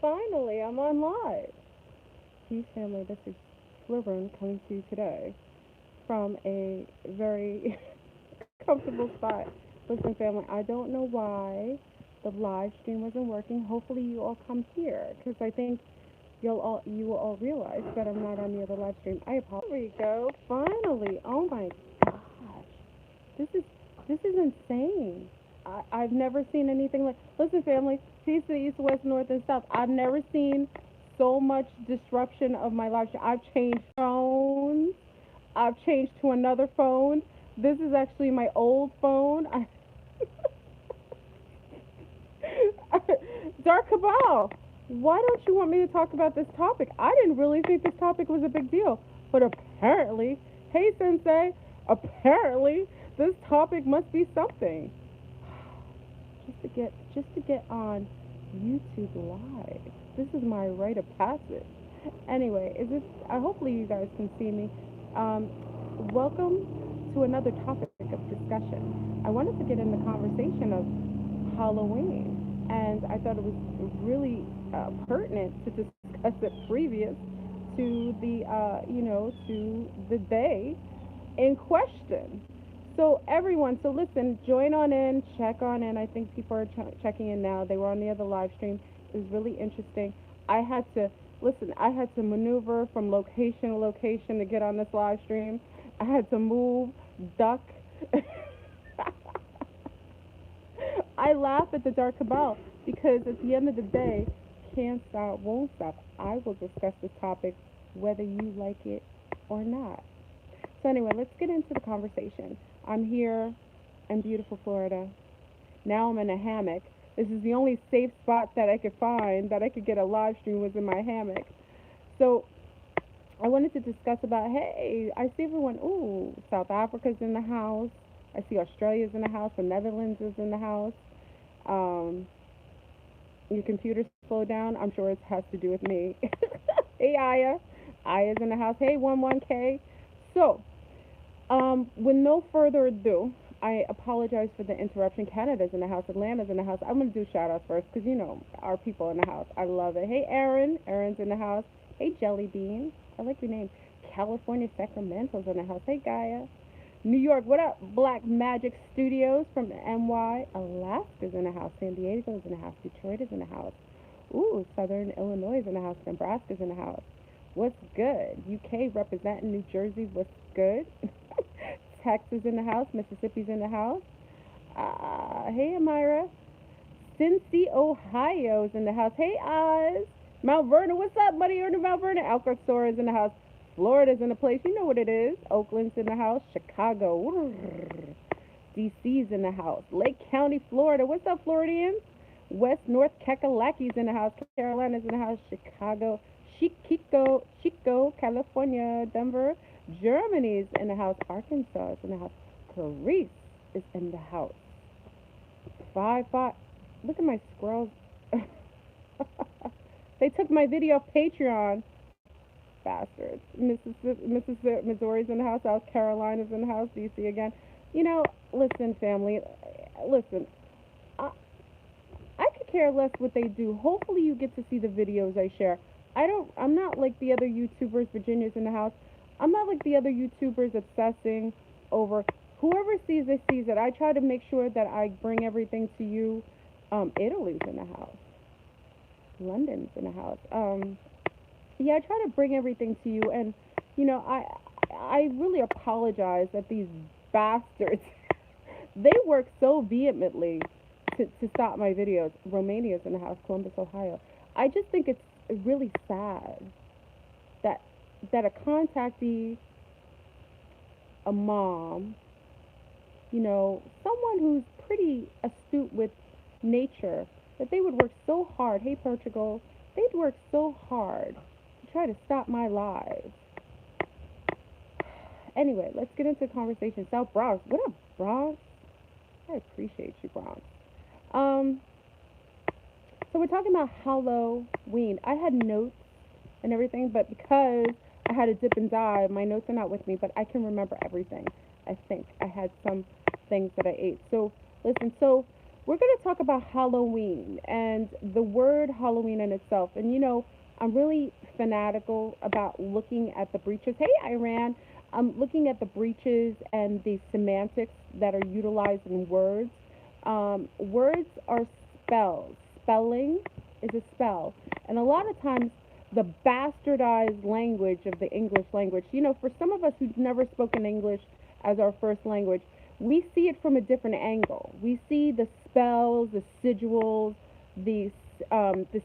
Finally, I'm on live. Peace family, this is Slytherin coming to you today from a very comfortable spot. Listen family, I don't know why the live stream wasn't working. Hopefully you all come here because I think you will all realize that I'm not on the other live stream. I apologize. There we go. Finally. Oh my gosh. This is this is insane. I've never seen anything like. Listen, family, peace to the east, west, north, and south. I've never seen so much disruption of my life. I've changed phones. I've changed to another phone. This is actually my old phone. Dark Cabal, why don't you want me to talk about this topic? I didn't really think this topic was a big deal, but apparently, hey Sensei, apparently this topic must be something. Just to get on YouTube Live. This is my rite of passage. Anyway, is this? Hopefully you guys can see me. Um, Welcome to another topic of discussion. I wanted to get in the conversation of Halloween, and I thought it was really pertinent to discuss it previous to the day in question. So everyone, so listen, join on in, check on in. I think people are checking in now. They were on the other live stream. It was really interesting. I had to listen. I had to maneuver from location to location to get on this live stream. I had to move, duck. I laugh at the dark cabal because at the end of the day, can't stop, won't stop. I will discuss this topic whether you like it or not. So anyway, let's get into the conversation. I'm here in beautiful Florida. Now I'm in a hammock. This is the only safe spot that I could find that I could get a live stream was in my hammock. So I wanted to discuss about, hey, I see everyone, ooh, South Africa's in the house. I see Australia's in the house. The Netherlands is in the house. Um, your computer slowed down. I'm sure it has to do with me. Hey, Aya. Aya's in the house. Hey, 11K. So, with no further ado, I apologize for the interruption. Canada's in the house. Atlanta's in the house. I'm going to do shout outs first because, our people in the house. I love it. Hey, Aaron. Aaron's in the house. Hey, Jelly Bean. I like your name. California, Sacramento's in the house. Hey, Gaia. New York, what up? Black Magic Studios from NY. Alaska's in the house. San Diego's in the house. Detroit is in the house. Ooh, Southern Illinois is in the house. Nebraska's in the house. What's good? UK representing New Jersey. What's good? Texas in the house. Mississippi's in the house. Hey, Amira. Cincy, Ohio's in the house. Hey, Oz. Mount Vernon, what's up, buddy? You're in Mount Vernon. Alcatraz is in the house. Florida's in the place. You know what it is. Oakland's in the house. Chicago. DC's in the house. Lake County, Florida. What's up, Floridians? West North Kakalaki's in the house. Carolina's in the house. Chicago. Chico, California. Denver. Germany's in the house. Arkansas is in the house. Paris is in the house. Five. Look at my scrolls. They took my video off Patreon. Bastards. Mississippi, Missouri's in the house. South Carolina's in the house. DC again. Listen, family. Listen. I, I could care less what they do. Hopefully, you get to see the videos I share. I'm not like the other YouTubers. Virginia's in the house. I'm not like the other YouTubers obsessing over whoever sees it sees it. I try to make sure that I bring everything to you. Italy's in the house. London's in the house. Yeah, I try to bring everything to you, and I really apologize that these bastards they work so vehemently to stop my videos. Romania's in the house. Columbus, Ohio. I just think it's really sad that a contactee, a mom, someone who's pretty astute with nature, that they would work so hard. Hey, Portugal, they'd work so hard to try to stop my lives. Anyway, let's get into the conversation. South Bronx. What up, Bronx? I appreciate you, Bronx. Um, so we're talking about Halloween. I had notes and everything, but because I had to dip and dive, my notes are not with me, but I can remember everything. I think I had some things that I ate. So listen. So We're going to talk about Halloween and the word Halloween in itself. And I'm really fanatical about looking at the breaches. Hey, Iran. I'm looking at the breaches and the semantics that are utilized in words. Words are spells. Spelling is a spell. And a lot of times, the bastardized language of the English language, for some of us who've never spoken English as our first language, we see it from a different angle. We see the spells, the sigils, the the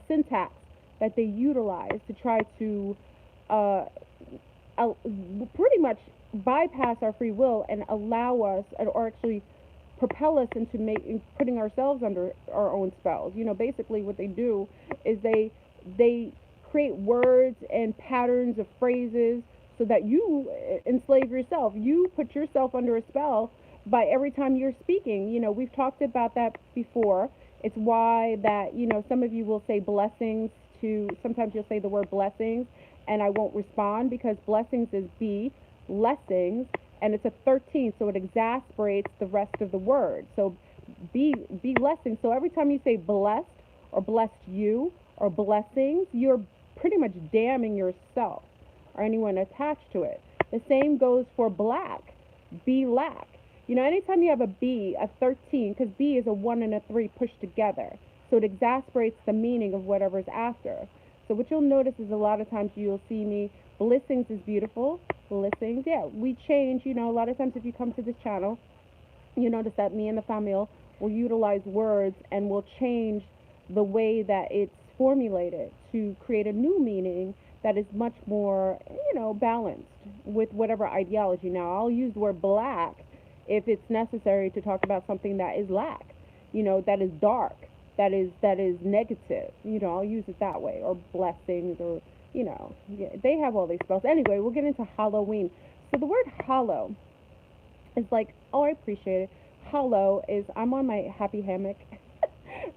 syntax that they utilize to try to uh, pretty much bypass our free will and allow us, or actually propel us into putting ourselves under our own spells. Basically what they do is they create words and patterns of phrases so that you enslave yourself. You put yourself under a spell by every time you're speaking. We've talked about that before. It's why that, some of you will say blessings to, sometimes you'll say the word blessings and I won't respond because blessings is B, blessings, and it's a 13, so it exasperates the rest of the word. So be blessings. So every time you say blessed or blessed you or blessings, you're pretty much damning yourself or anyone attached to it. The same goes for black. Be lack. Anytime you have a B, a 13, because B is a 1 and a 3 pushed together. So it exasperates the meaning of whatever's after. So what you'll notice is a lot of times you'll see me, blessings is beautiful. Blessings, yeah, we change. A lot of times if you come to this channel, you notice that me and the family will utilize words and will change the way that it's formulated to create a new meaning that is much more, balanced with whatever ideology. Now, I'll use the word black if it's necessary to talk about something that is lack, that is dark, that is negative. I'll use it that way, or blessings, or yeah, they have all these spells. Anyway, we'll get into Halloween. So the word hollow is like, oh, I appreciate it. Hollow is, I'm on my happy hammock.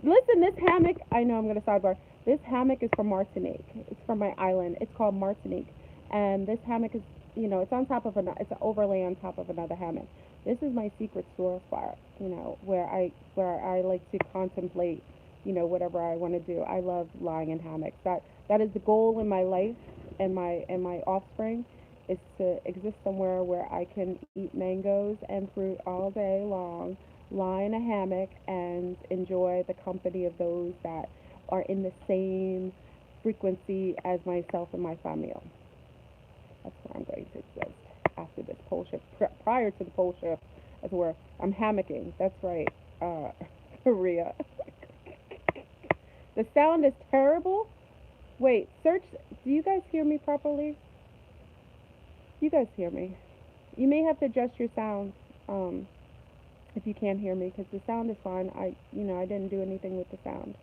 Listen, this hammock, I know I'm going to sidebar. This hammock is from Martinique. It's from my island. It's called Martinique. And this hammock is, it's on top of it's an overlay on top of another hammock. This is my secret store spot, where I like to contemplate, whatever I want to do. I love lying in hammocks. That is the goal in my life and my offspring is to exist somewhere where I can eat mangoes and fruit all day long, lie in a hammock, and enjoy the company of those that are in the same frequency as myself and my family. That's where I'm going to exist after this pole shift. Prior to the pole shift, that's where I'm hammocking. That's right, Korea. The sound is terrible. Wait, search. Do you guys hear me properly? You guys hear me? You may have to adjust your sound if you can't hear me, because the sound is fine. I didn't do anything with the sound.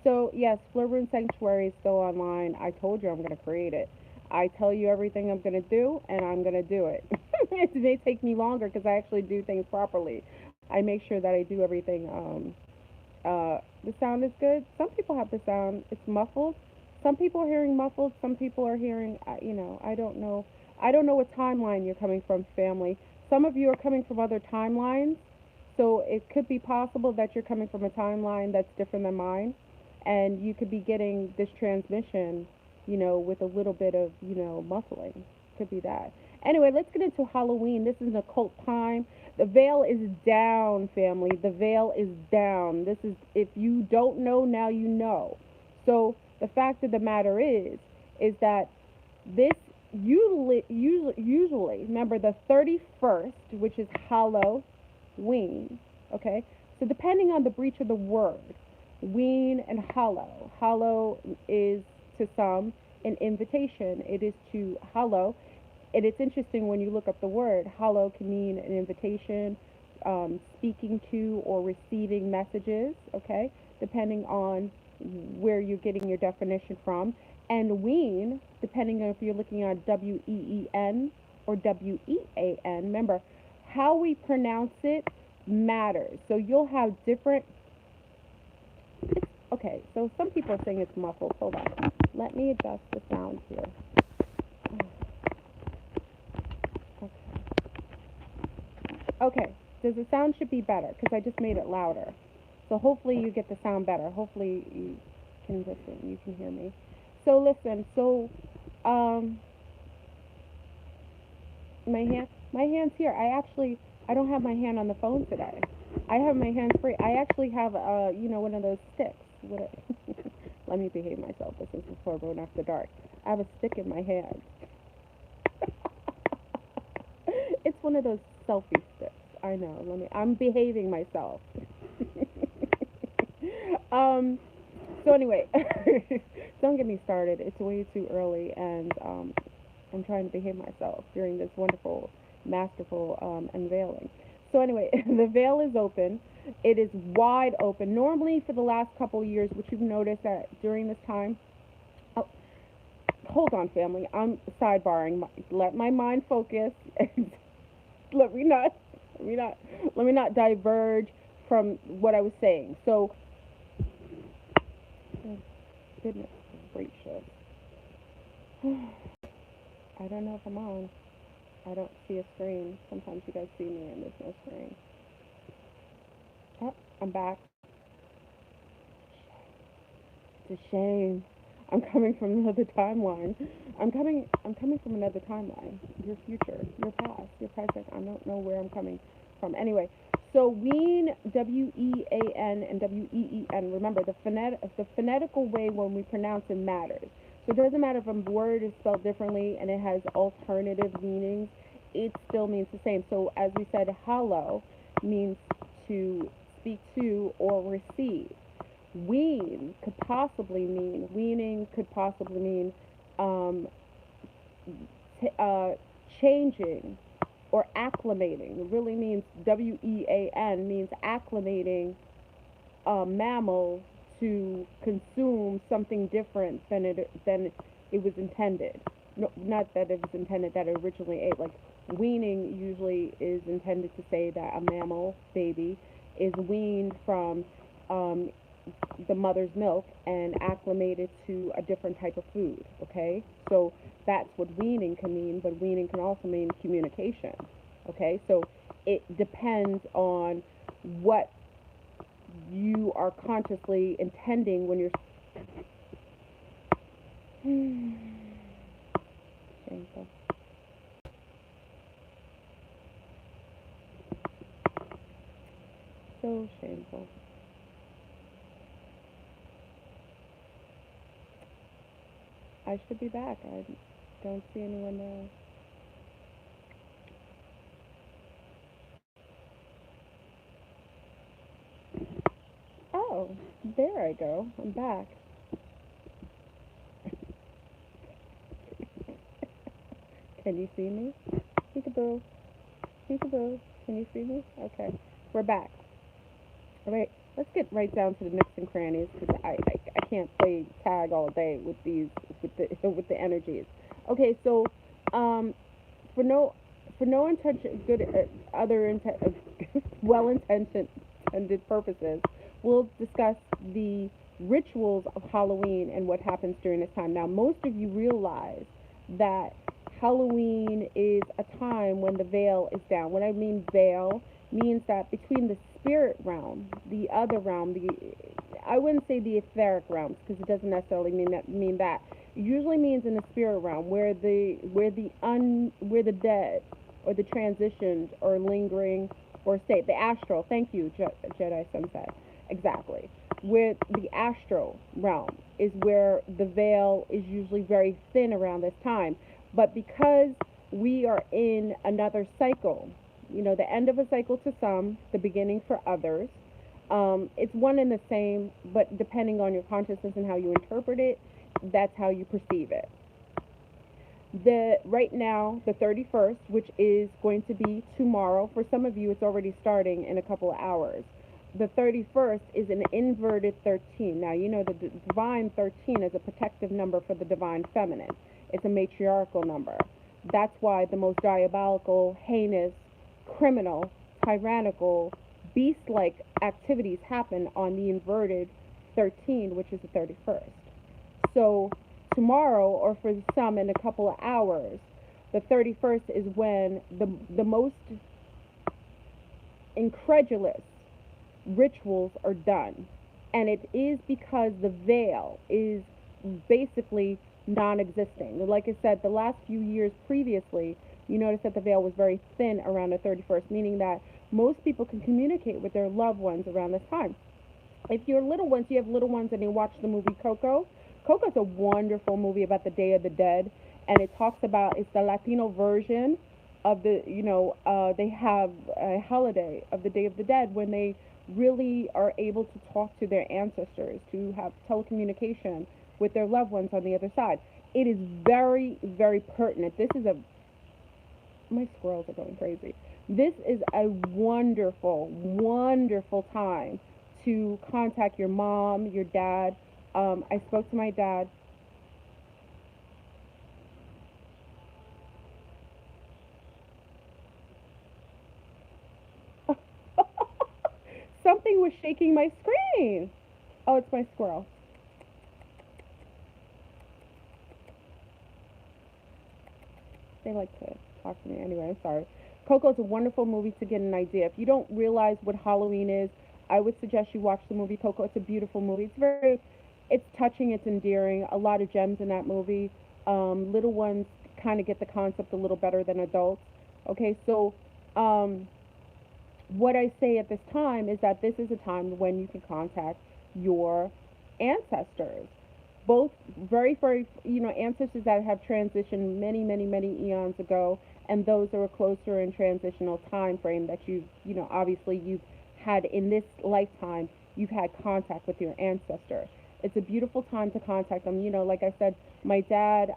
So yes, Flirtboon Sanctuary is still online. I told you I'm going to create it. I tell you everything I'm going to do, and I'm going to do it. It may take me longer because I actually do things properly. I make sure that I do everything. The sound is good. Some people have the sound. It's muffled. Some people are hearing muffled. Some people are hearing, I don't know. I don't know what timeline you're coming from, family. Some of you are coming from other timelines. So it could be possible that you're coming from a timeline that's different than mine. And you could be getting this transmission, with a little bit of, muffling. Could be that. Anyway, let's get into Halloween. This is an occult time. The veil is down, family. The veil is down. This is, if you don't know, now you know. So the fact of the matter is that this usually, remember the 31st, which is Halloween, okay? So depending on the breach of the word, Ween and Hallo. Hallo is to some an invitation. It is to Hallo. And it's interesting when you look up the word. Hallo can mean an invitation, speaking to or receiving messages, okay, depending on where you're getting your definition from. And Ween, depending on if you're looking at Ween or Wean. Remember, how we pronounce it matters. So you'll have different. Okay, so some people are saying it's muffled. Hold on. Let me adjust the sound here. Okay. Okay. does the sound should be better because I just made it louder. So hopefully you get the sound better. Hopefully you can listen. You can hear me. So listen. So um, my hand's here. I don't have my hand on the phone today. I have my hands free. I actually have one of those sticks. Let me behave myself. This is before going after dark. I have a stick in my hand. It's one of those selfie sticks. I know. I'm behaving myself. um. So anyway, don't get me started. It's way too early, and I'm trying to behave myself during this wonderful, masterful unveiling. So anyway, the veil is open. It is wide open. Normally, for the last couple of years, which you've noticed that during this time. Oh, hold on, family. I'm sidebarring. Let my mind focus. And let me not. Let me not. Let me not diverge from what I was saying. So, oh, goodness gracious. I don't know if I'm on. I don't see a screen. Sometimes you guys see me and there's no screen. Oh, I'm back. It's a shame. I'm coming from another timeline. I'm coming from another timeline. Your future, your past, your present. I don't know where I'm coming from. Anyway, so Ween, Wean and Ween. Remember the phonetical way when we pronounce it matters. So it doesn't matter if a word is spelled differently and it has alternative meanings. It still means the same. So as we said, hallo means to speak to or receive. Weaning could possibly mean um, changing or acclimating. It really means Wean means acclimating a mammal to consume something different than it was intended. No, not that it was intended that it originally ate. Like weaning usually is intended to say that a mammal baby is weaned from um, the mother's milk and acclimated to a different type of food. Okay, so that's what weaning can mean, but weaning can also mean communication. Okay, so it depends on what you are consciously intending when you're shameful. So shameful. I should be back. I don't see anyone there. Oh, there I go. I'm back. Can you see me? Peekaboo. Peekaboo. Can you see me? Okay. We're back. All right. Let's get right down to the nooks and crannies because I can't play tag all day with these with the energies. Okay, so um, for no for no intention good other well intentioned intended purposes, we'll discuss the rituals of Halloween and what happens during this time. Now, most of you realize that Halloween is a time when the veil is down. What I mean veil means that between the spirit realm, the other realm, the I wouldn't say the etheric realms because it doesn't necessarily mean that. It usually means in the spirit realm where the dead or the transitioned or lingering or state the astral. Thank you, Jedi Sunset. Exactly. Where the astral realm is where the veil is usually very thin around this time. But because we are in another cycle, the end of a cycle to some, the beginning for others, it's one and the same, but depending on your consciousness and how you interpret it, that's how you perceive it. The right now, the 31st, which is going to be tomorrow. For some of you, it's already starting in a couple of hours. The 31st is an inverted 13. Now, the divine 13 is a protective number for the divine feminine. It's a matriarchal number. That's why the most diabolical, heinous, criminal, tyrannical, beast-like activities happen on the inverted 13, which is the 31st. So tomorrow, or for some in a couple of hours, the 31st is when the most incredulous rituals are done. And it is because the veil is basically non existing. Like I said, the last few years previously, you notice that the veil was very thin around the 31st, meaning that most people can communicate with their loved ones around this time. If you're little ones, you have little ones and you watch the movie Coco. Coco's a wonderful movie about the Day of the Dead, and it talks about it's the Latino version of the they have a holiday of the Day of the Dead when they really are able to talk to their ancestors, to have telecommunication with their loved ones on the other side. It is very, very pertinent. This is a My squirrels are going crazy. This is a wonderful, wonderful time to contact your mom, your dad. I spoke to my dad. Something was shaking my screen. Oh, it's my squirrel. They like to talk to me anyway. I'm sorry. Coco is a wonderful movie to get an idea. If you don't realize what Halloween is, I would suggest you watch the movie Coco. It's a beautiful movie. It's touching. It's endearing. A lot of gems in that movie. Little ones kind of get the concept a little better than adults. Okay, so um, what I say at this time is that this is a time when you can contact your ancestors, both very, ancestors that have transitioned many, many, many eons ago, and those that are closer in transitional time frame that obviously you've had in this lifetime. You've had contact with your ancestor. It's a beautiful time to contact them. Like I said, my dad,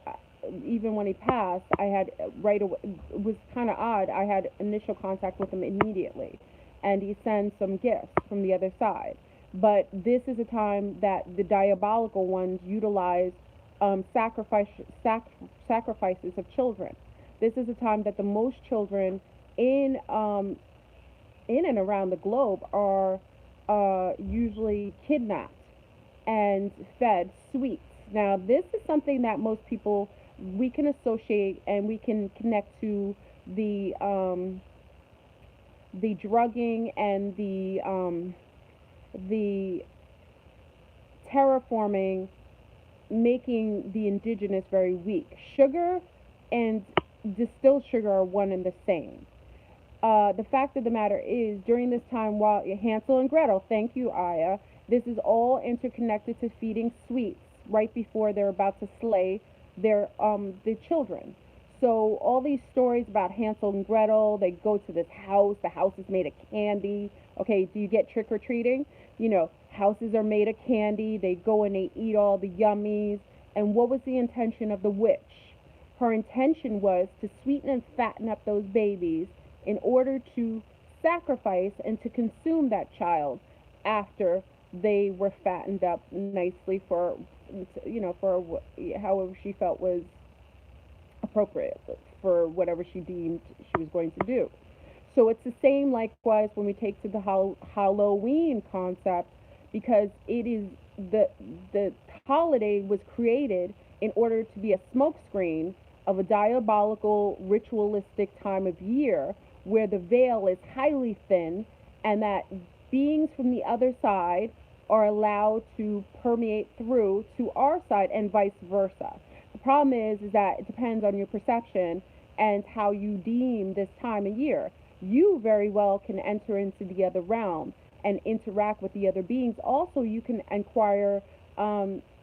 even when he passed, I had right away. It was kind of odd. I had initial contact with him immediately, and he sends some gifts from the other side. But this is a time that the diabolical ones utilize sac- sacrifices of children. This is a time that the most children in um, in and around the globe are usually kidnapped and fed sweets. Now, this is something that most people we can associate and we can connect to the um, the drugging and the terraforming, making the indigenous very weak. Sugar and distilled sugar are one and the same. The fact of the matter is, during this time, while Hansel and Gretel, thank you, Aya, this is all interconnected to feeding sweets right before they're about to slay the children. So all these stories about Hansel and Gretel, they go to this house. The house is made of candy. Okay, do you get trick or treating? Houses are made of candy. They go and they eat all the yummies. And what was the intention of the witch? Her intention was to sweeten and fatten up those babies in order to sacrifice and to consume that child after they were fattened up nicely for however she felt was appropriate for whatever she deemed she was going to do. So it's the same likewise when we take to the Halloween concept, because it is the holiday was created in order to be a smokescreen of a diabolical ritualistic time of year where the veil is highly thin, and that beings from the other side are allowed to permeate through to our side and vice versa. The problem is that it depends on your perception and how you deem this time of year. You very well can enter into the other realm and interact with the other beings. Also, you can inquire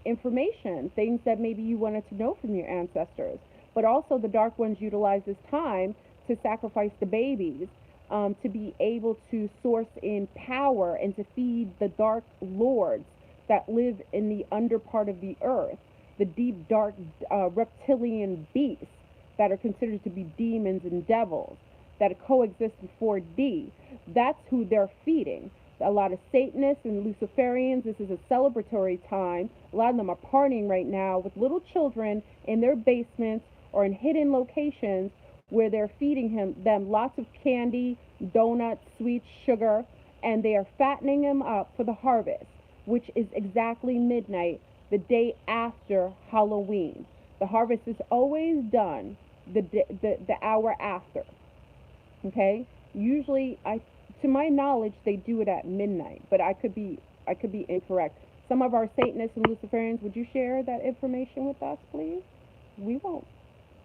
information, things that maybe you wanted to know from your ancestors. But also, the dark ones utilize this time to sacrifice the babies, to be able to source in power and to feed the dark lords that live in the under part of the earth, the deep, dark reptilian beasts that are considered to be demons and devils that coexist in 4D. That's who they're feeding. A lot of Satanists and Luciferians, this is a celebratory time. A lot of them are partying right now with little children in their basements or in hidden locations where they're feeding them lots of candy, donuts, sweets, sugar, and they are fattening them up for the harvest, which is exactly midnight, the day after Halloween. The harvest is always done the hour after. Okay, usually to my knowledge, they do it at midnight, but I could be incorrect. Some of our Satanists and Luciferians, would you share that information with us, please? We won't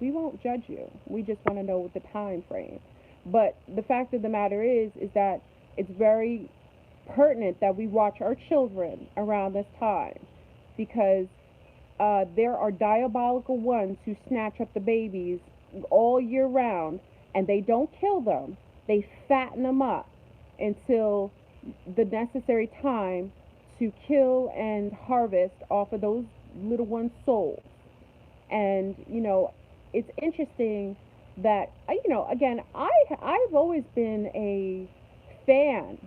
we won't judge you. We just want to know the time frame. But the fact of the matter is that it's very pertinent that we watch our children around this time because there are diabolical ones who snatch up the babies all year round and they don't kill them. They fatten them up until the necessary time to kill and harvest off of those little ones' souls. And it's interesting that again, I've always been a fan,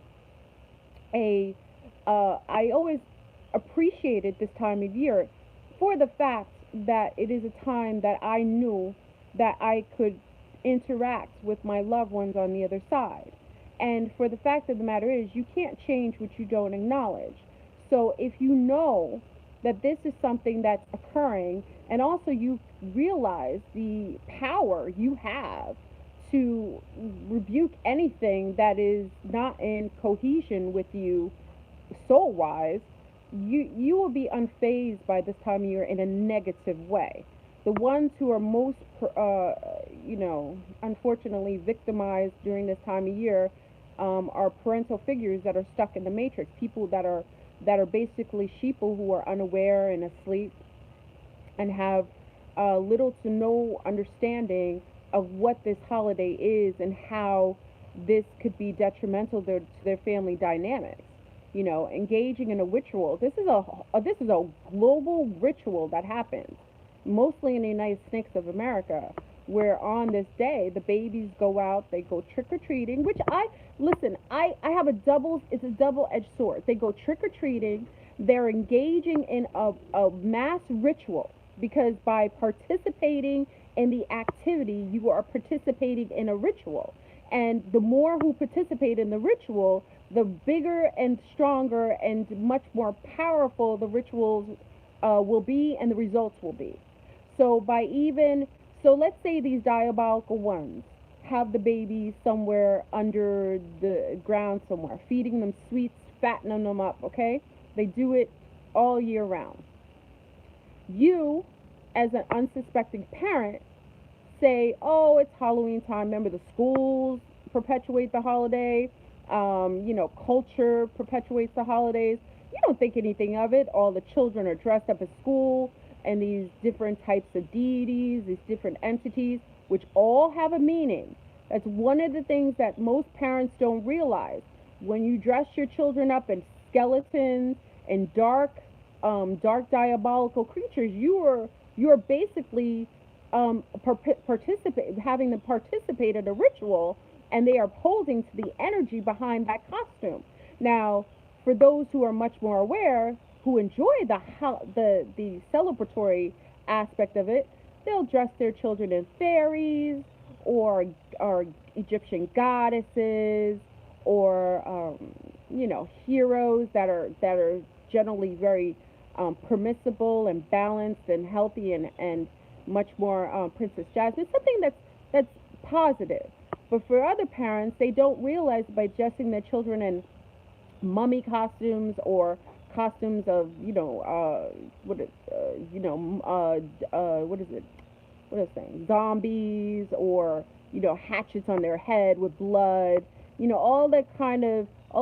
a I always appreciated this time of year for the fact that it is a time that I knew that I could interact with my loved ones on the other side. And for the fact of the matter is, you can't change what you don't acknowledge. So if you know that this is something that's occurring, and also you realize the power you have to rebuke anything that is not in cohesion with you soul wise, you will be unfazed by this time of year in a negative way. The ones who are most, unfortunately victimized during this time of year are parental figures that are stuck in the matrix. People that are basically sheeple who are unaware and asleep and have little to no understanding of what this holiday is and how this could be detrimental to their family dynamics. Engaging in a ritual. This is a global ritual that happens mostly in the United States of America, where on this day the babies go out, they go trick or treating. Which I have it's a double edged sword. They go trick or treating. They're engaging in a mass ritual because by participating in the activity, you are participating in a ritual. And the more who participate in the ritual, the bigger and stronger and much more powerful the rituals will be and the results will be. So let's say these diabolical ones have the babies somewhere under the ground somewhere, feeding them sweets, fattening them up, okay? They do it all year round. You, as an unsuspecting parent, say, oh, it's Halloween time. Remember, the schools perpetuate the holiday. Culture perpetuates the holidays. You don't think anything of it. All the children are dressed up at school and these different types of deities, these different entities, which all have a meaning. That's one of the things that most parents don't realize. When you dress your children up in skeletons and dark diabolical creatures, you're basically having them participate in a ritual, and they are holding to the energy behind that costume. Now, for those who are much more aware, who enjoy the celebratory aspect of it, they'll dress their children as fairies or Egyptian goddesses or heroes that are generally very permissible and balanced and healthy and much more Princess Jasmine, something that's positive. But for other parents, they don't realize by dressing their children in mummy costumes or costumes of what is it? What is it saying? Zombies or hatchets on their head with blood. All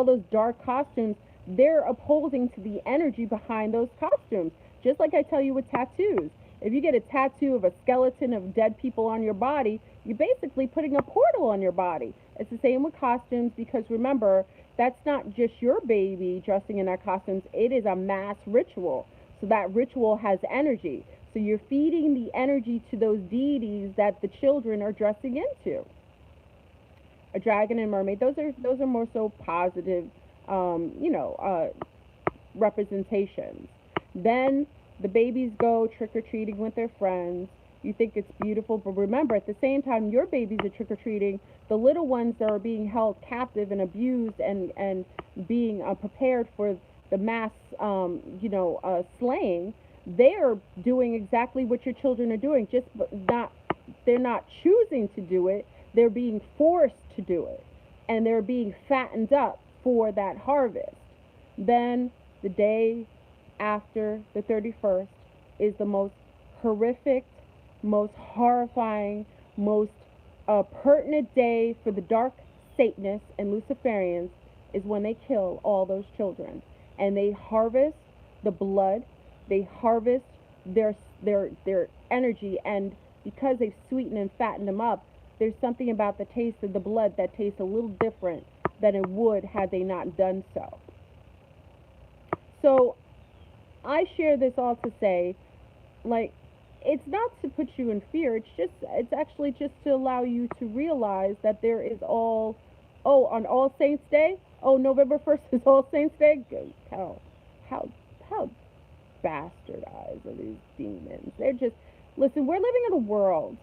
those dark costumes. They're opposing to the energy behind those costumes. Just like I tell you with tattoos. If you get a tattoo of a skeleton of dead people on your body, you're basically putting a portal on your body. It's the same with costumes because remember, that's not just your baby dressing in that costumes. It is a mass ritual. So that ritual has energy. So you're feeding the energy to those deities that the children are dressing into. A dragon and mermaid, those are more so positive, representations. Then the babies go trick-or-treating with their friends. You think it's beautiful, but remember, at the same time your babies are trick-or-treating, the little ones that are being held captive and abused and being prepared for the mass, slaying, they're doing exactly what your children are doing, they're not choosing to do it, they're being forced to do it. and they're being fattened up for that harvest. Then the day after the 31st is the most horrific, most horrifying, most pertinent day for the dark Satanists and Luciferians is when they kill all those children. And they harvest the blood, they harvest their energy, and because they've sweetened and fattened them up, there's something about the taste of the blood that tastes a little different than it would had they not done so. So I share this all to say, like, it's not to put you in fear. It's actually just to allow you to realize that there is on All Saints Day. Oh, November 1st is All Saints Day. How how bastardized are these demons? They're just, listen. We're living in a world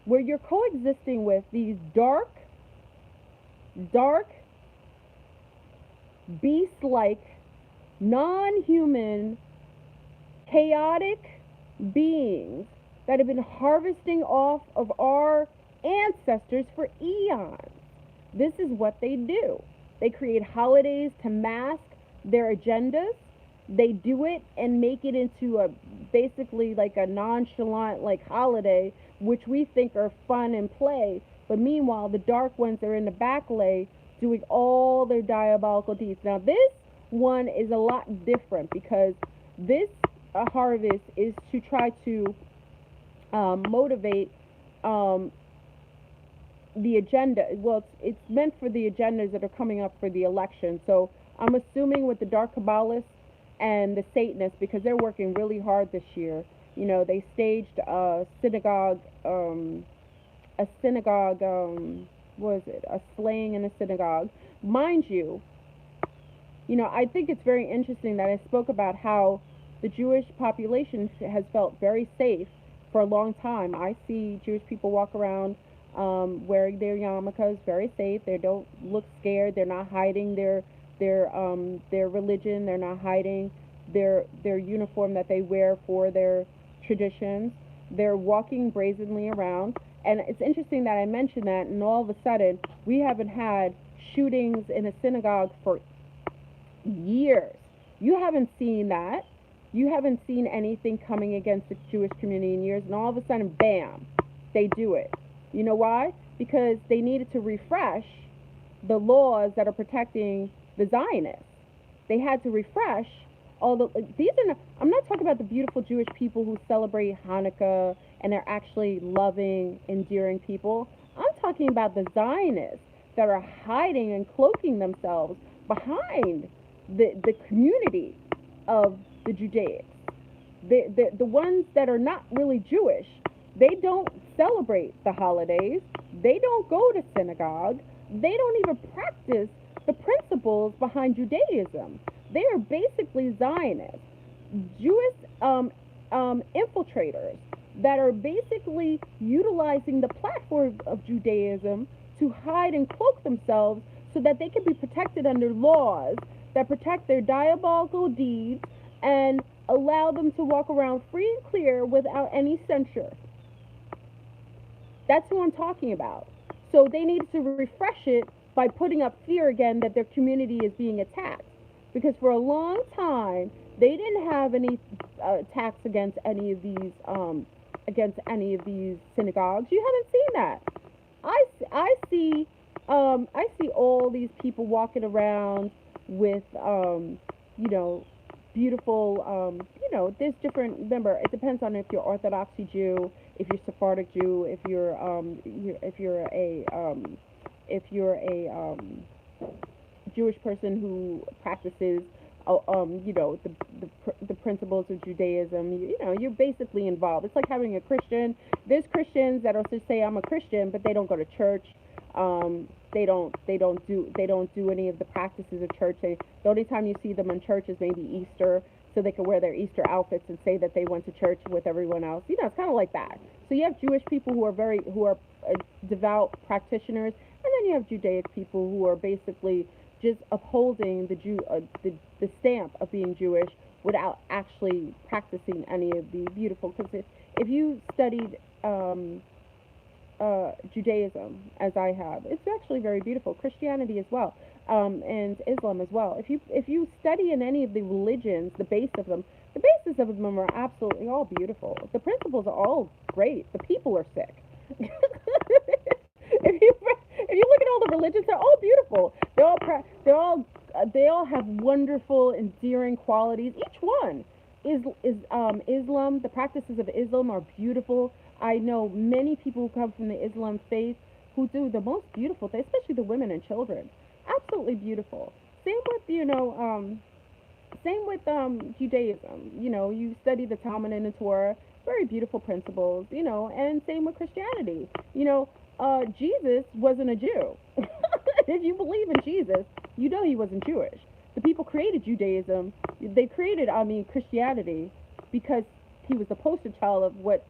where you're coexisting with these dark, beast-like, non-human, chaotic beings that have been harvesting off of our ancestors for eons. This is what they do. They create holidays to mask their agendas. They do it and make it into a basically like a nonchalant like holiday, which we think are fun and play. But meanwhile, the dark ones are in the back lay doing all their diabolical deeds. Now, this one is a lot different because this harvest is to try to motivate the agenda. Well, it's meant for the agendas that are coming up for the election. So I'm assuming with the Dark Kabbalists and the Satanists, because they're working really hard this year. You know, they staged a synagogue, what is it? A slaying in a synagogue. Mind you, I think it's very interesting that I spoke about how the Jewish population has felt very safe for a long time. I see Jewish people walk around wearing their yarmulkes, very safe. They don't look scared. They're not hiding their religion. They're not hiding their uniform that they wear for their traditions. They're walking brazenly around. And it's interesting that I mentioned that, and all of a sudden, we haven't had shootings in a synagogue for years. You haven't seen that. You haven't seen anything coming against the Jewish community in years, and all of a sudden, bam, they do it. You know why? Because they needed to refresh the laws that are protecting the Zionists. They had to refresh all the, these are not, I'm not talking about the beautiful Jewish people who celebrate Hanukkah and they're actually loving, endearing people. I'm talking about the Zionists that are hiding and cloaking themselves behind the community of the Judaics. The ones that are not really Jewish, they don't celebrate the holidays. They don't go to synagogue. They don't even practice the principles behind Judaism. They are basically Zionists, Jewish infiltrators that are basically utilizing the platform of Judaism to hide and cloak themselves so that they can be protected under laws that protect their diabolical deeds and allow them to walk around free and clear without any censure. That's who I'm talking about. So they need to refresh it by putting up fear again that their community is being attacked. Because for a long time, they didn't have any attacks against any of these synagogues. You haven't seen that. I see all these people walking around with beautiful there's different. Remember, it depends on if you're Orthodox Jew, if you're Sephardic Jew, if you're a Jewish person who practices the principles of Judaism. You're basically involved. It's like having a Christian. There's Christians that'll just say I'm a Christian, but they don't go to church. They don't do any of the practices of church. The only time you see them in church is maybe Easter, so they can wear their Easter outfits and say that they went to church with everyone else. It's kind of like that. So you have Jewish people who are devout practitioners, and then you have Judaic people who are basically just upholding the stamp of being Jewish without actually practicing any of the beautiful. Because if you studied Judaism as I have. It's actually very beautiful. Christianity as well, and Islam as well. If you study in any of the religions, the basis of them are absolutely all beautiful. The principles are all great. The people are sick. If you look at all the religions, they're all beautiful. They all have wonderful, endearing qualities. Each one Islam. The practices of Islam are beautiful. I know many people who come from the Islam faith who do the most beautiful things, especially the women and children. Absolutely beautiful. Same with Judaism. You study the Talmud and the Torah, very beautiful principles. And same with Christianity. Jesus wasn't a Jew. If you believe in Jesus, you know he wasn't Jewish. The people created Judaism. They created, Christianity because he was the poster child of what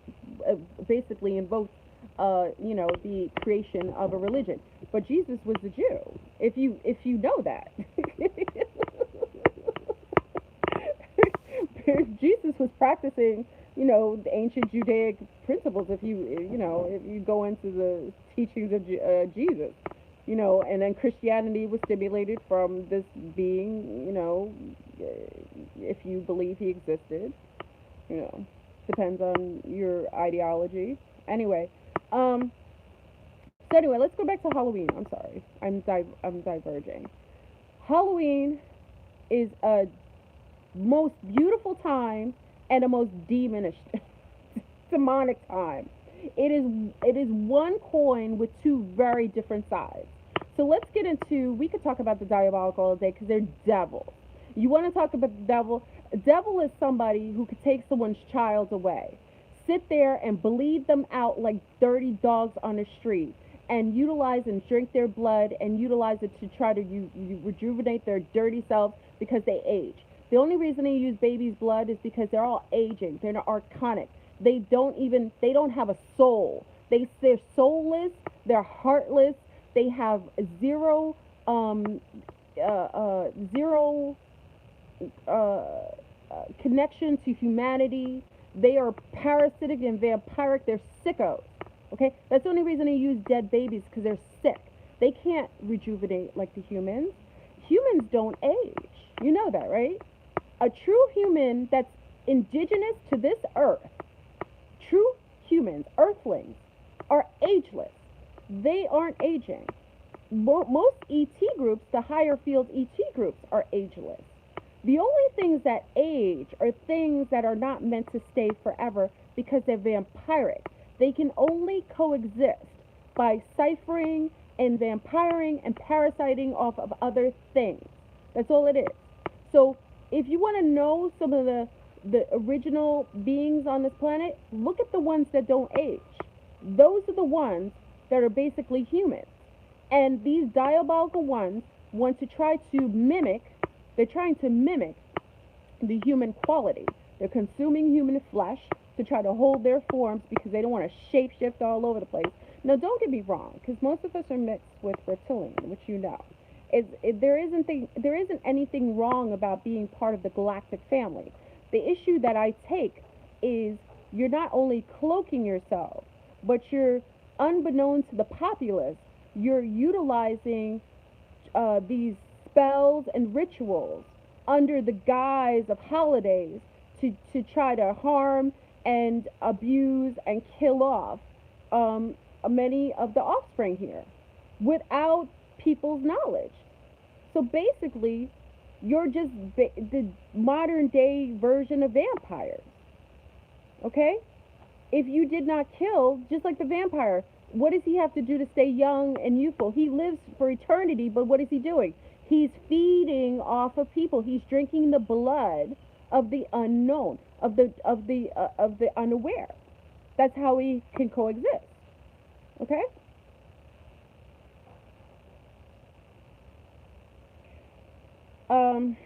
basically invokes, the creation of a religion. But Jesus was a Jew. If you know that, Jesus was practicing, the ancient Judaic principles. If you go into the teachings of Jesus, and then Christianity was stimulated from this being, if you believe he existed, you know, depends on your ideology. Anyway, so anyway, let's go back to Halloween. I'm sorry, I'm diverging. Halloween is a most beautiful time and a most demonish, demonic time. It is one coin with two very different sides. So let's get into. We could talk about the diabolical all day because they're devils. You want to talk about the devil? A devil is somebody who could take someone's child away, sit there and bleed them out like dirty dogs on the street, and utilize and drink their blood and utilize it to try to rejuvenate their dirty selves because they age. The only reason they use baby's blood is because they're all aging. They're not archonic. They don't have a soul. They're soulless. They're heartless. They have zero connection to humanity. They are parasitic and vampiric. They're sickos. Okay, that's the only reason they use dead babies because they're sick. They can't rejuvenate like the humans. Humans don't age. You know that, right? A true human that's indigenous to this earth, true humans, earthlings, are ageless. They aren't aging. Most ET groups, the higher field ET groups, are ageless. The only things that age are things that are not meant to stay forever because they're vampiric. They can only coexist by ciphering and vampiring and parasiting off of other things. That's all it is. So if you want to know some of the original beings on this planet, look at the ones that don't age. Those are the ones that are basically humans. And these diabolical ones want to try to mimic, they're trying to mimic the human quality. They're consuming human flesh to try to hold their forms because they don't want to shapeshift all over the place. Now, don't get me wrong, because most of us are mixed with reptilian, which you know. There isn't anything wrong about being part of the galactic family. The issue that I take is you're not only cloaking yourself, but you're, unbeknown to the populace, you're utilizing these spells and rituals under the guise of holidays to try to harm and abuse and kill off many of the offspring here without people's knowledge. So basically, you're just the modern day version of vampires. Okay? If you did not kill, just like the vampire, what does he have to do to stay young and youthful? He lives for eternity, but what is he doing? He's feeding off of people. He's drinking the blood of the unknown, of the unaware. That's how he can coexist. Okay? Um,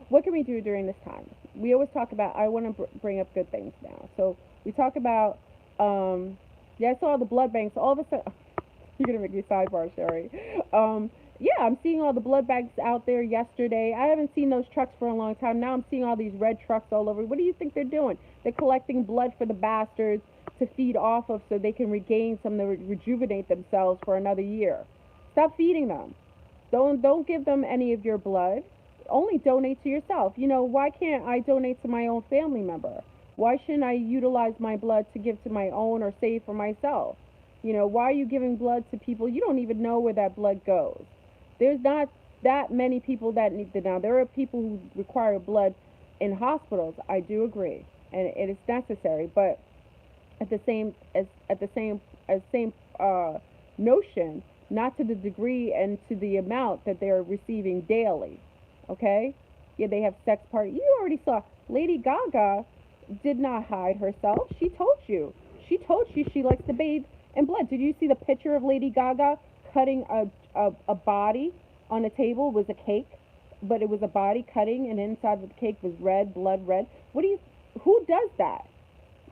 what can we do during this time? We always talk about. I want to bring up good things now. So we talk about. Yeah, I saw the blood banks. All of a sudden, you're gonna make me sidebar, Sherry. Yeah, I'm seeing all the blood banks out there yesterday. I haven't seen those trucks for a long time. Now I'm seeing all these red trucks all over. What do you think they're doing? They're collecting blood for the bastards to feed off of so they can regain some to rejuvenate themselves for another year. Stop feeding them. Don't give them any of your blood. Only donate to yourself. Why can't I donate to my own family member? Why shouldn't I utilize my blood to give to my own or save for myself? Why are you giving blood to people you don't even know where that blood goes? There's not that many people that need to. Now there are people who require blood in hospitals. I do agree, and it is necessary. But at the same notion, not to the degree and to the amount that they're receiving daily. Okay? Yeah, they have sex parties. You already saw Lady Gaga did not hide herself. She told you. She likes to bathe in blood. Did you see the picture of Lady Gaga cutting a body on a table? It was a cake, but it was a body cutting, and inside of the cake was red, blood red. Who does that?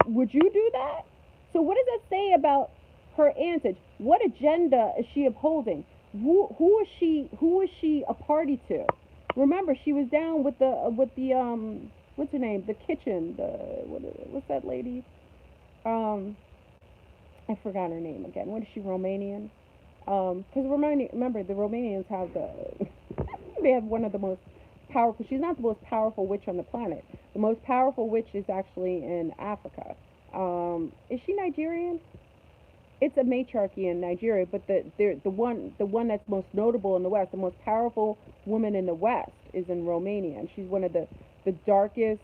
Would you do that? So what does that say about her antics? What agenda is she upholding? Who is she a party to? Remember, she was down with the what's her name? The kitchen. What's that lady? Um, I forgot her name again. What is she? Romanian? Because remember, the Romanians have they have one of the most powerful. She's not the most powerful witch on the planet. The most powerful witch is actually in Africa. Is she Nigerian? It's a matriarchy in Nigeria, but the one that's most notable in the West, the most powerful woman in the West, is in Romania, and she's one of the darkest,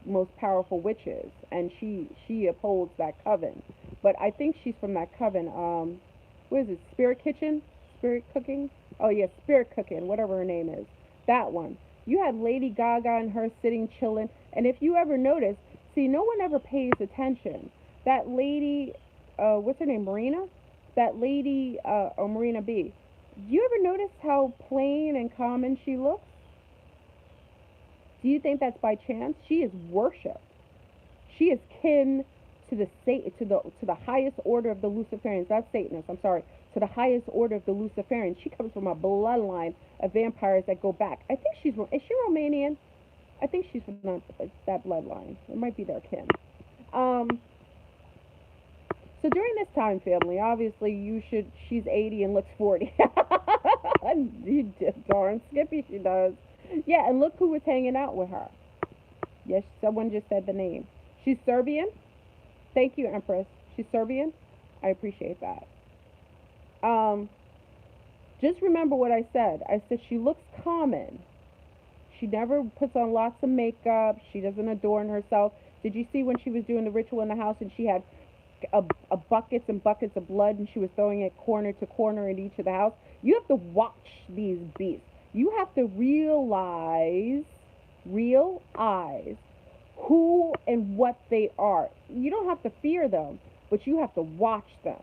most powerful witches, and she upholds that coven. But I think she's from that coven. What is it? Spirit Kitchen, Spirit Cooking. Oh yeah, Spirit Cooking, whatever her name is. That one. You had Lady Gaga and her sitting chilling, and if you ever notice, see, no one ever pays attention. That lady, what's her name, Marina? That lady, or Marina B. Do you ever notice how plain and common she looks? Do you think that's by chance? She is worshipped. She is kin to the highest order of the Luciferians. That's Satanists. I'm sorry. To the highest order of the Luciferians. She comes from a bloodline of vampires that go back. I think is she Romanian? I think she's from that bloodline. It might be their kin. Um, so during this time, family, obviously she's 80 and looks 40. You darn Skippy, she does. Yeah, and look who was hanging out with her. Yes, someone just said the name. She's Serbian. Thank you, Empress. She's Serbian. I appreciate that. Um, just remember what I said. I said she looks common. She never puts on lots of makeup. She doesn't adorn herself. Did you see when she was doing the ritual in the house and she had a buckets and buckets of blood and she was throwing it corner to corner in each of the house? You have to watch these beasts. You have to realize who and what they are. You don't have to fear them, but you have to watch them.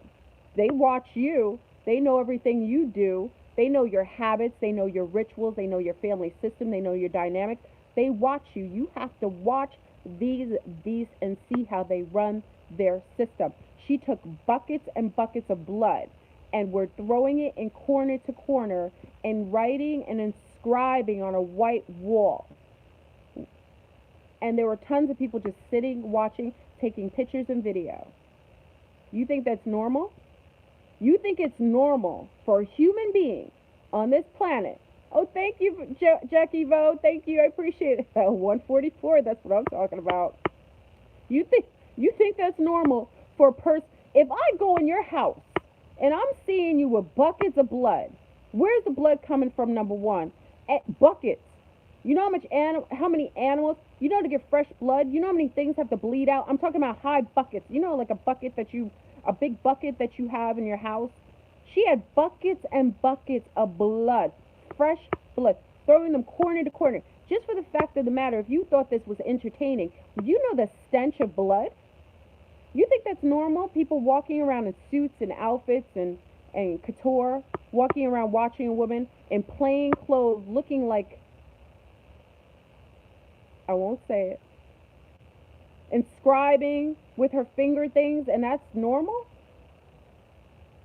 They watch you. They know everything you do. They know your habits. They know your rituals. They know your family system. They know your dynamics. They watch you. You have to watch these beasts and see how they run their system. She took buckets and buckets of blood and we're throwing it in corner to corner and writing and inscribing on a white wall. And there were tons of people just sitting, watching, taking pictures and video. You think that's normal? You think it's normal for a human being on this planet? Oh, thank you, Jackie Vo. Thank you. I appreciate it. 144. That's what I'm talking about. You think that's normal for a person? If I go in your house and I'm seeing you with buckets of blood, where's the blood coming from? Number one, buckets. You know how many animals? You know, to get fresh blood. You know how many things have to bleed out? I'm talking about high buckets. You know, like a big bucket that you have in your house. She had buckets and buckets of blood, fresh blood, throwing them corner to corner. Just for the fact of the matter, if you thought this was entertaining, you know the stench of blood? You think that's normal? People walking around in suits and outfits and couture, walking around watching a woman in plain clothes, looking like, I won't say it, inscribing with her finger things, and that's normal?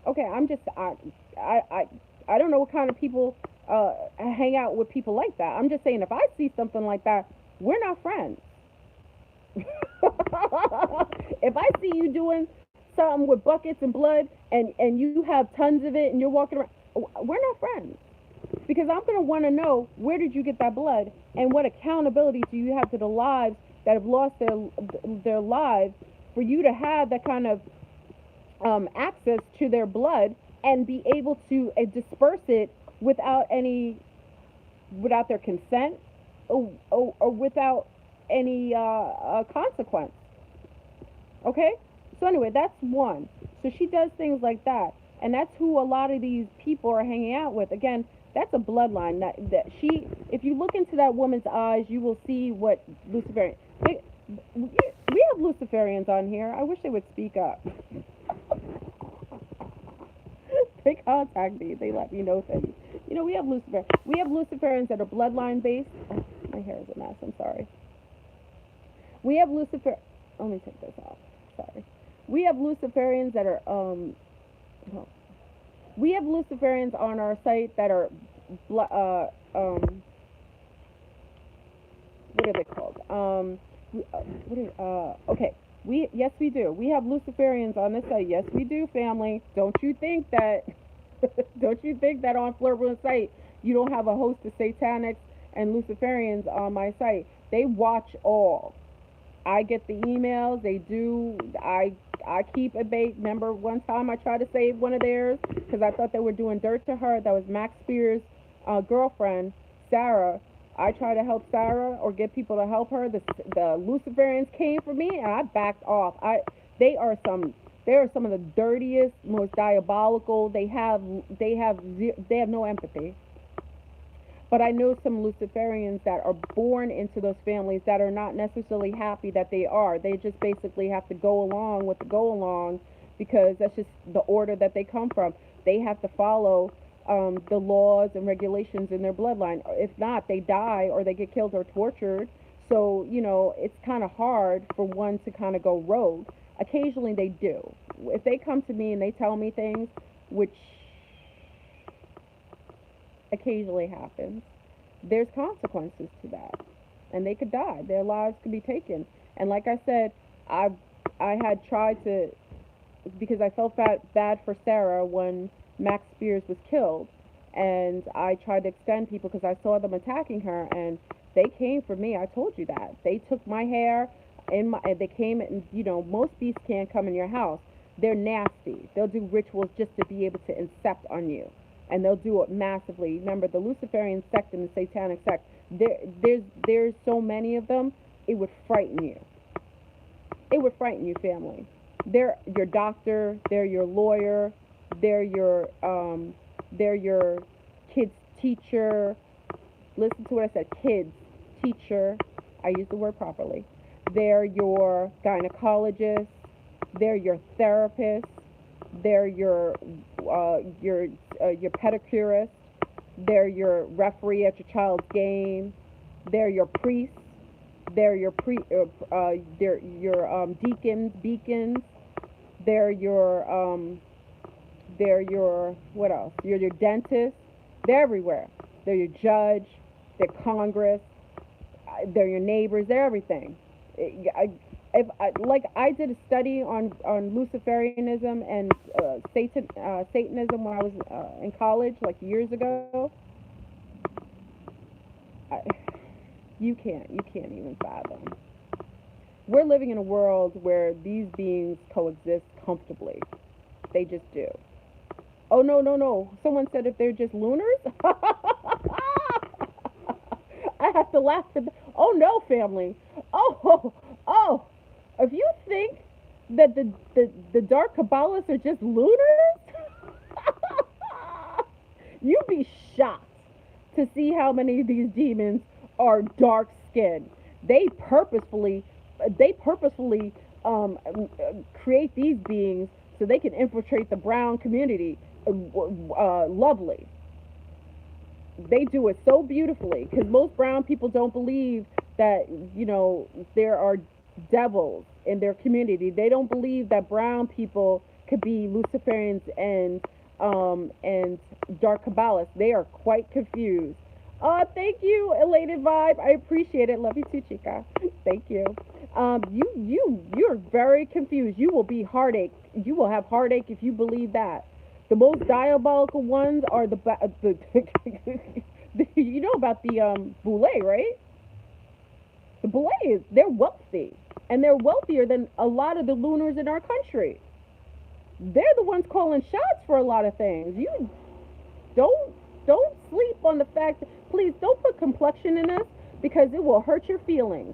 Okay, I don't know what kind of people hang out with people like that. I'm just saying, if I see something like that, we're not friends. If I see you doing something with buckets and blood, and you have tons of it, and you're walking around, we're not friends. Because I'm going to want to know, where did you get that blood, and what accountability do you have to the lives that have lost their lives, for you to have that kind of access to their blood and be able to disperse it without any, without their consent, or without any consequence. Okay? So anyway, that's one. So she does things like that. And that's who a lot of these people are hanging out with. Again, that's a bloodline. That she, if you look into that woman's eyes, you will see what Luciferian. We have Luciferians on here. I wish they would speak up. They contact me. They let me know things. You know, we have Lucifer. We have Luciferians that are bloodline based. Oh, my hair is a mess. I'm sorry. We have Lucifer. Let me take this off. Sorry. We have Luciferians that are well, we have Luciferians on our site that are what are they called? Okay. Yes, we do. We have Luciferians on this site. Yes, we do, family. Don't you think that don't you think that on Flirt Room's site you don't have a host of satanics and Luciferians on my site? They watch all. I get the emails. They do. I keep a bait. Remember one time I tried to save one of theirs because I thought they were doing dirt to her. That was Max Spears' girlfriend, Sarah. I tried to help Sarah or get people to help her. The Luciferians came for me, and I backed off. They are some of the dirtiest, most diabolical. They have no empathy. But I know some Luciferians that are born into those families that are not necessarily happy that they are. They just basically have to go along with the go along because that's just the order that they come from. They have to follow the laws and regulations in their bloodline. If not, they die or they get killed or tortured. So, you know, it's kind of hard for one to kind of go rogue. Occasionally they do. If they come to me and they tell me things, which occasionally happens, there's consequences to that, and they could die. Their lives could be taken. And like I said, I had tried to, because I felt bad for Sarah when Max Spears was killed, and I tried to extend people because I saw them attacking her, and they came for me. I told you that they took my hair, they came, and you know most beasts can't come in your house. They're nasty. They'll do rituals just to be able to incept on you, and they'll do it massively. Remember, the Luciferian sect and the Satanic sect, there's so many of them, it would frighten you. It would frighten you, family. They're your doctor, they're your lawyer, they're your kid's teacher. Listen to what I said, kids, teacher. I use the word properly. They're your gynecologist, they're your therapist, they're your pedicurist, they're your referee at your child's game, they're your priest, they're your deacons, beacons, they're your what else? You're your dentist. They're everywhere. They're your judge, they're Congress, they're your neighbors, they're everything. I did a study on Luciferianism and Satanism when I was in college, like years ago. You can't even fathom. We're living in a world where these beings coexist comfortably. They just do. Oh no! Someone said if they're just lunars. I have to laugh at. Oh no, family. Oh. If you think that the dark Kabbalists are just lunars, you'd be shocked to see how many of these demons are dark skinned. They purposefully create these beings so they can infiltrate the brown community. Lovely. They do it so beautifully because most brown people don't believe that, you know, there are devils in their community. They don't believe that brown people could be Luciferians and dark Kabbalists. They are quite confused. Thank you, Elated Vibe. I appreciate it. Love you too, Chica. Thank you. You're very confused. You will be heartache. You will have heartache if you believe that. The most diabolical ones are the you know about the boule, right? The boulets, they're wealthy, and they're wealthier than a lot of the lunars in our country. They're the ones calling shots for a lot of things. You don't don't sleep on the fact that, please don't put complexion in this because it will hurt your feelings.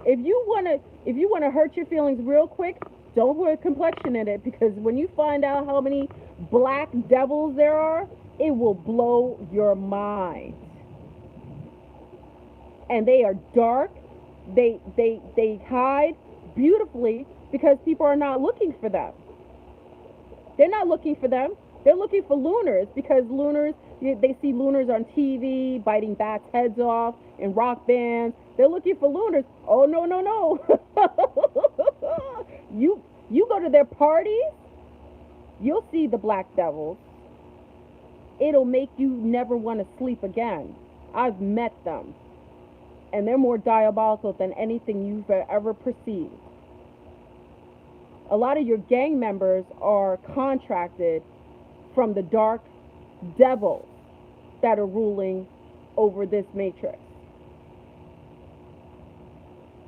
If you want to hurt your feelings real quick, don't put complexion in it because when you find out how many black devils there are, it will blow your mind. And they are dark. They hide beautifully because people are not looking for them. They're not looking for them. They're looking for lunars because lunars, they see lunars on TV biting bats' heads off in rock bands. They're looking for lunars. Oh no no no! you go to their parties, you'll see the black devils. It'll make you never want to sleep again. I've met them, and they're more diabolical than anything you've ever perceived. A lot of your gang members are contracted from the dark devils that are ruling over this matrix.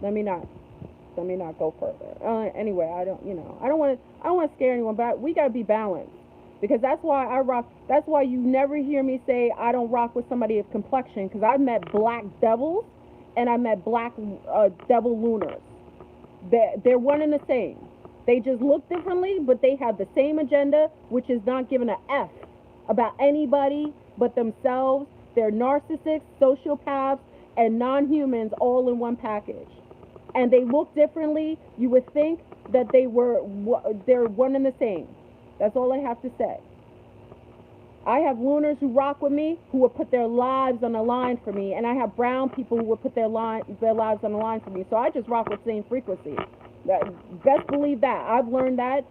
Let me not go further. Anyway, I don't want to scare anyone, but we gotta be balanced because that's why I rock. That's why you never hear me say I don't rock with somebody of complexion because I've met black devils and I met black devil lunars. They're one and the same. They just look differently, but they have the same agenda, which is not giving a F about anybody but themselves. They're narcissists, sociopaths, and non-humans all in one package. And they look differently. You would think that they're one and the same. That's all I have to say. I have lunars who rock with me who will put their lives on the line for me, and I have brown people who will put their lives on the line for me. So I just rock with the same frequency. Best believe that. I've learned that.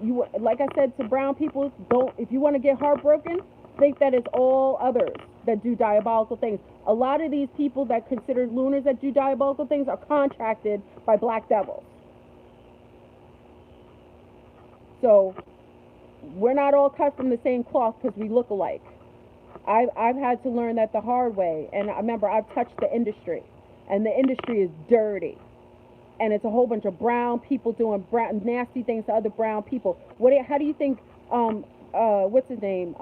You, like I said to brown people, don't. If you want to get heartbroken, think that it's all others that do diabolical things. A lot of these people that consider lunars that do diabolical things are contracted by black devils. So we're not all cut from the same cloth because we look alike. I've had to learn that the hard way. And I remember I've touched the industry, and the industry is dirty. And it's a whole bunch of brown people doing nasty things to other brown people. How do you think, what's his name,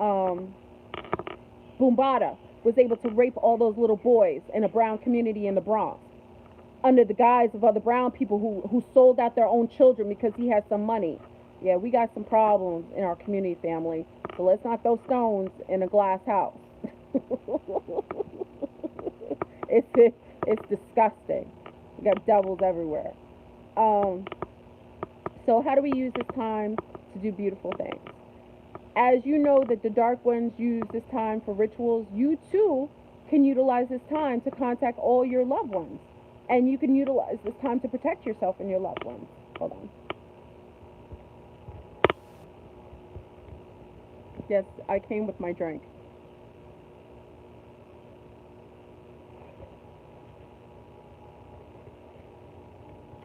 Boombada was able to rape all those little boys in a brown community in the Bronx under the guise of other brown people who sold out their own children because he had some money? Yeah, we got some problems in our community, family. So let's not throw stones in a glass house. It's disgusting. We got devils everywhere. So how do we use this time to do beautiful things? As you know that the dark ones use this time for rituals, you too can utilize this time to contact all your loved ones. And you can utilize this time to protect yourself and your loved ones. Hold on. Yes, I came with my drink.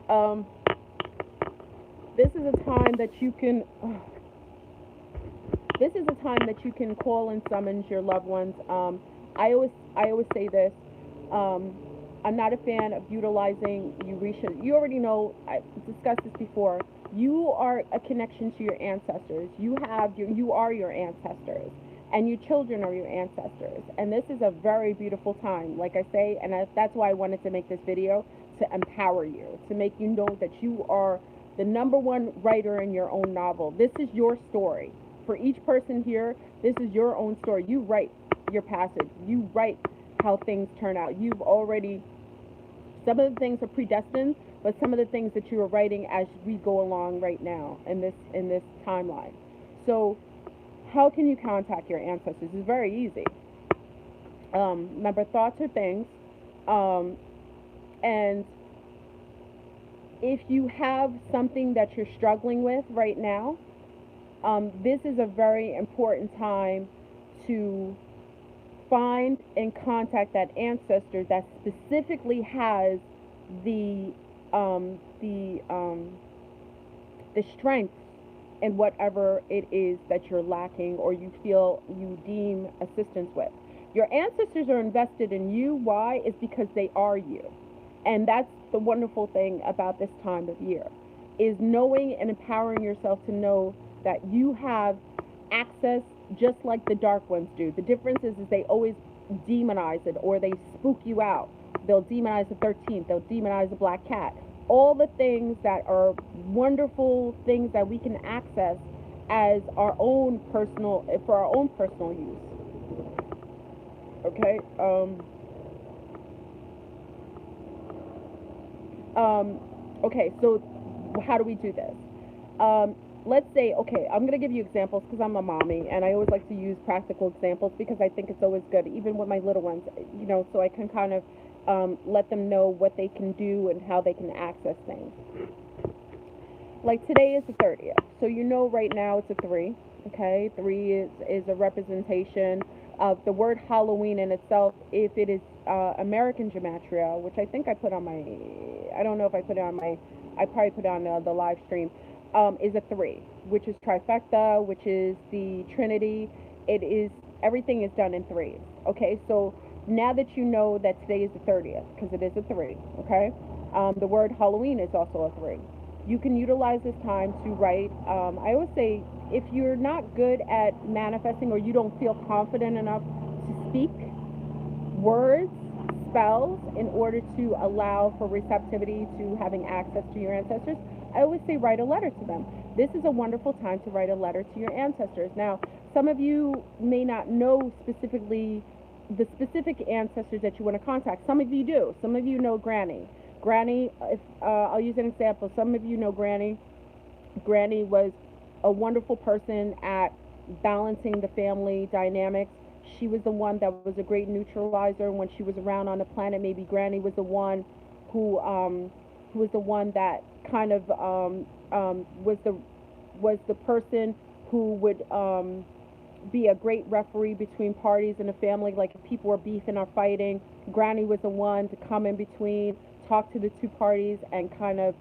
Um, this is a time that you can. This is a time that you can call and summon your loved ones. I always say this. I'm not a fan of utilizing Eurisha. You already know. I discussed this before. You are a connection to your ancestors. You are your ancestors, and your children are your ancestors. And this is a very beautiful time, like I say, and that's why I wanted to make this video, to empower you, to make you know that you are the number one writer in your own novel. This is your story. For each person here, this is your own story. You write your passage. You write how things turn out. You've already, some of the things are predestined, but some of the things that you are writing as we go along right now in this timeline. So how can you contact your ancestors? It's very easy. Remember, thoughts are things. And if you have something that you're struggling with right now, this is a very important time to find and contact that ancestor that specifically has the um, the um, the strength in whatever it is that you're lacking or you feel you deem assistance with. Your ancestors are invested in you. Why? Is because they are you. And that's the wonderful thing about this time of year is knowing and empowering yourself to know that you have access just like the dark ones do. The difference is they always demonize it or they spook you out. They'll demonize the 13th, they'll demonize the black cat. All the things that are wonderful things that we can access as our own personal, for our own personal use. Okay. Um, okay, so how do we do this? Let's say, okay, I'm going to give you examples because I'm a mommy and I always like to use practical examples because I think it's always good, even with my little ones, so I can kind of let them know what they can do and how they can access things. Like today is the 30th, so right now it's a 3, okay? 3 is a representation of the word Halloween in itself. If it is American gematria, which I think I put on my, I don't know if I put it on my, I probably put it on the live stream, is a 3, which is trifecta, which is the Trinity. It is, everything is done in 3s, okay? So now that you know that today is the 30th, because it is a 3, okay? The word Halloween is also a 3. You can utilize this time to write. I always say if you're not good at manifesting or you don't feel confident enough to speak words, spells, in order to allow for receptivity to having access to your ancestors, I always say write a letter to them. This is a wonderful time to write a letter to your ancestors. Now, some of you may not know specifically the specific ancestors that you want to contact. Some of you do. Some of you know Granny. Granny, if I'll use an example. Some of you know Granny. Granny was a wonderful person at balancing the family dynamics. She was the one that was a great neutralizer when she was around on the planet. Maybe Granny was the one who was the one that kind of was the person who would be a great referee between parties in a family. Like if people were beefing or fighting, Granny was the one to come in between, talk to the two parties, and kind of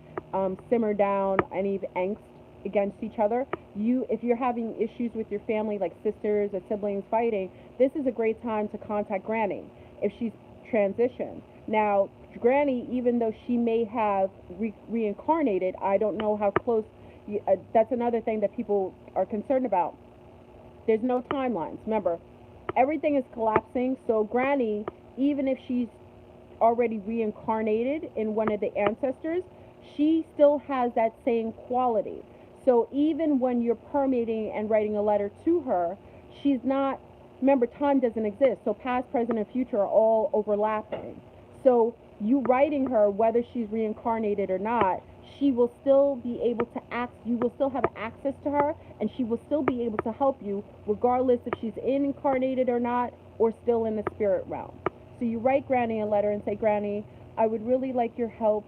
simmer down any angst against each other. If you're having issues with your family, like sisters or siblings fighting, this is a great time to contact Granny if she's transitioned. Now, Granny, even though she may have reincarnated, I don't know how close. That's another thing that people are concerned about. There's no timelines. Remember, everything is collapsing. So Granny, even if she's already reincarnated in one of the ancestors, she still has that same quality. So even when you're permeating and writing a letter to her, she's not, remember, time doesn't exist. So past, present, and future are all overlapping. So you writing her, whether she's reincarnated or not, she will still be able to you will still have access to her, and she will still be able to help you regardless if she's incarnated or not, or still in the spirit realm. So you write Granny a letter and say, Granny, I would really like your help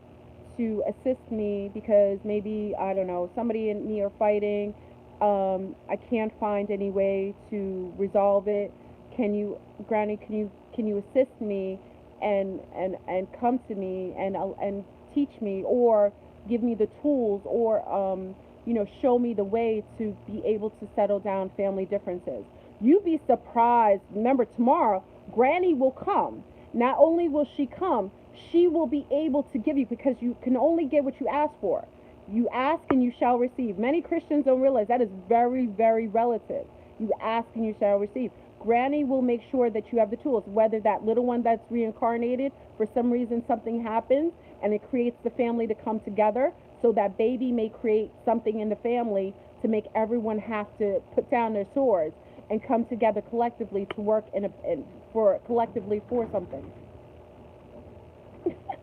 to assist me because maybe, I don't know, somebody and me are fighting. I can't find any way to resolve it. Granny, can you assist me and come to me and teach me, or give me the tools, or show me the way to be able to settle down family differences. You'd be surprised. Remember, tomorrow Granny will come. Not only will she come, she will be able to give you, because you can only get what you ask for. You ask and you shall receive. Many Christians don't realize that is very, very relative. You ask and you shall receive. Granny will make sure that you have the tools, whether that little one that's reincarnated, for some reason something happens and it creates the family to come together, so that baby may create something in the family to make everyone have to put down their swords and come together collectively to work collectively for something.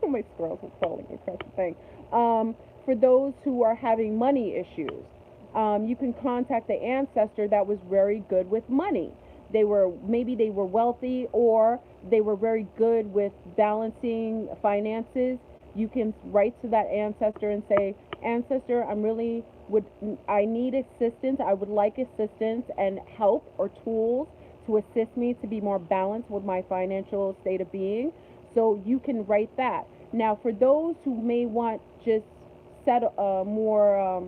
My squirrels are crawling across the thing. For those who are having money issues, you can contact the ancestor that was very good with money. Maybe they were wealthy, or they were very good with balancing finances. You can write to that ancestor and say, Ancestor, I need assistance. I would like assistance and help or tools to assist me to be more balanced with my financial state of being. So you can write that. Now, for those who may want just set more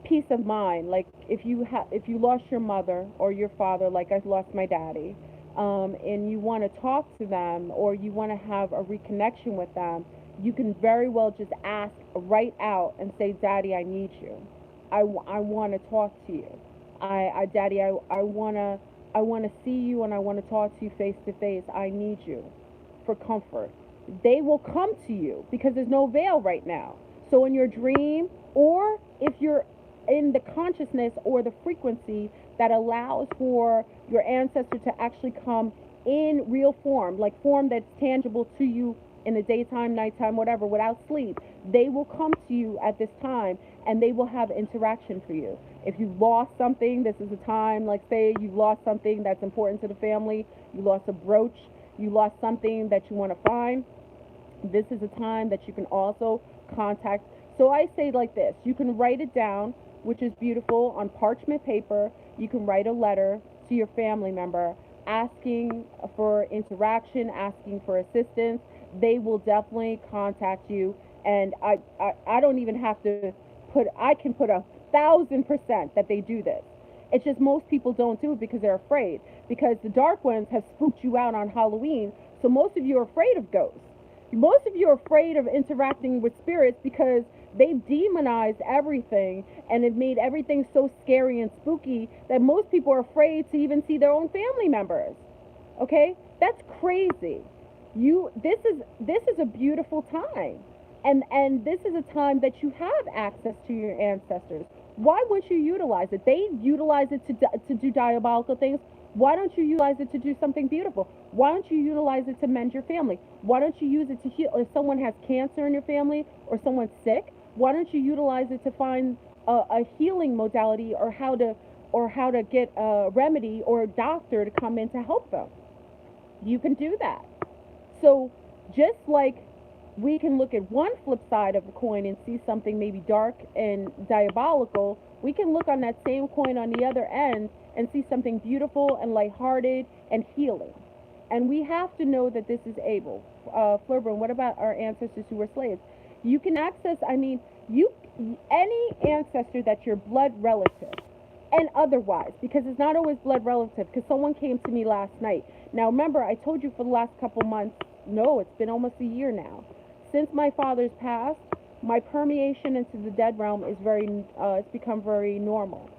peace of mind, like if you lost your mother or your father, like I lost my daddy, and you want to talk to them or you want to have a reconnection with them, you can very well just ask right out and say, Daddy, I need you. I want to talk to you. Daddy, I want to see you and I want to talk to you face to face. I need you for comfort. They will come to you because there's no veil right now. So in your dream, or if you're in the consciousness or the frequency that allows for your ancestor to actually come in real form, like form that's tangible to you in the daytime, nighttime, whatever, without sleep, they will come to you at this time and they will have interaction for you. If you lost something, this is a time, like say you lost something that's important to the family, you lost a brooch, you lost something that you want to find, this is a time that you can also contact. So I say like this, you can write it down, which is beautiful, on parchment paper. You can write a letter to your family member asking for interaction, asking for assistance. They will definitely contact you. And I don't even have to I can put 1,000% that they do this. It's just most people don't do it because they're afraid. Because the dark ones have spooked you out on Halloween, so most of you are afraid of ghosts. Most of you are afraid of interacting with spirits because they've demonized everything and have made everything so scary and spooky that most people are afraid to even see their own family members. Okay? That's crazy. This is a beautiful time. And this is a time that you have access to your ancestors. Why wouldn't you utilize it? They utilize it to do diabolical things. Why don't you utilize it to do something beautiful? Why don't you utilize it to mend your family? Why don't you use it to heal? If someone has cancer in your family or someone's sick, why don't you utilize it to find a healing modality or how to get a remedy or a doctor to come in to help them? You can do that. So just like we can look at one flip side of the coin and see something maybe dark and diabolical, we can look on that same coin on the other end and see something beautiful and lighthearted and healing. And we have to know that this is able. Flurburn, what about our ancestors who were slaves? You can access, you any ancestor that's your blood relative and otherwise, because it's not always blood relative, because someone came to me last night. Now remember, I told you for the last couple months, no, it's been almost a year now. Since my father's passed, my permeation into the dead realm is it's become very normal.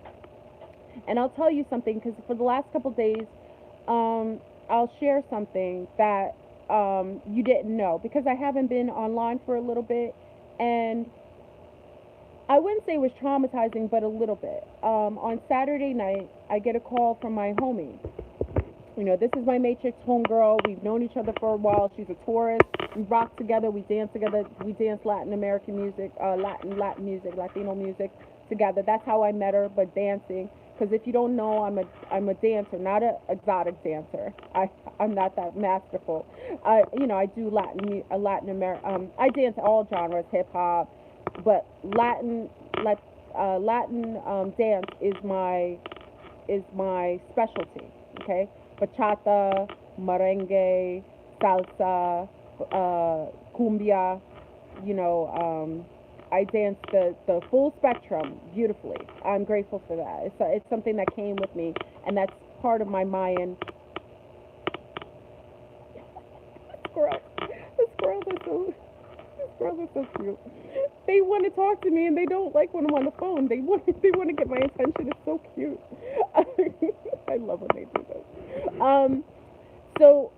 And I'll tell you something, because for the last couple days, I'll share something that you didn't know, because I haven't been online for a little bit, and I wouldn't say it was traumatizing, but a little bit. On Saturday night, I get a call from my homie. You know, this is my Matrix homegirl. We've known each other for a while. She's a Taurus. We rock together. We dance together. We dance Latin American music, Latin music, Latino music together. That's how I met her, but dancing. Because if you don't know, I'm a dancer, not an exotic dancer. I'm not that masterful. I do Latin American. I dance all genres, hip hop, but Latin dance is my specialty. Okay, bachata, merengue, salsa, cumbia. I dance the full spectrum beautifully. I'm grateful for that. It's something that came with me, and that's part of my Mayan. Squirrel, the squirrels are so cute. They want to talk to me, and they don't like when I'm on the phone. They want to get my attention. It's so cute. I love when they do this. So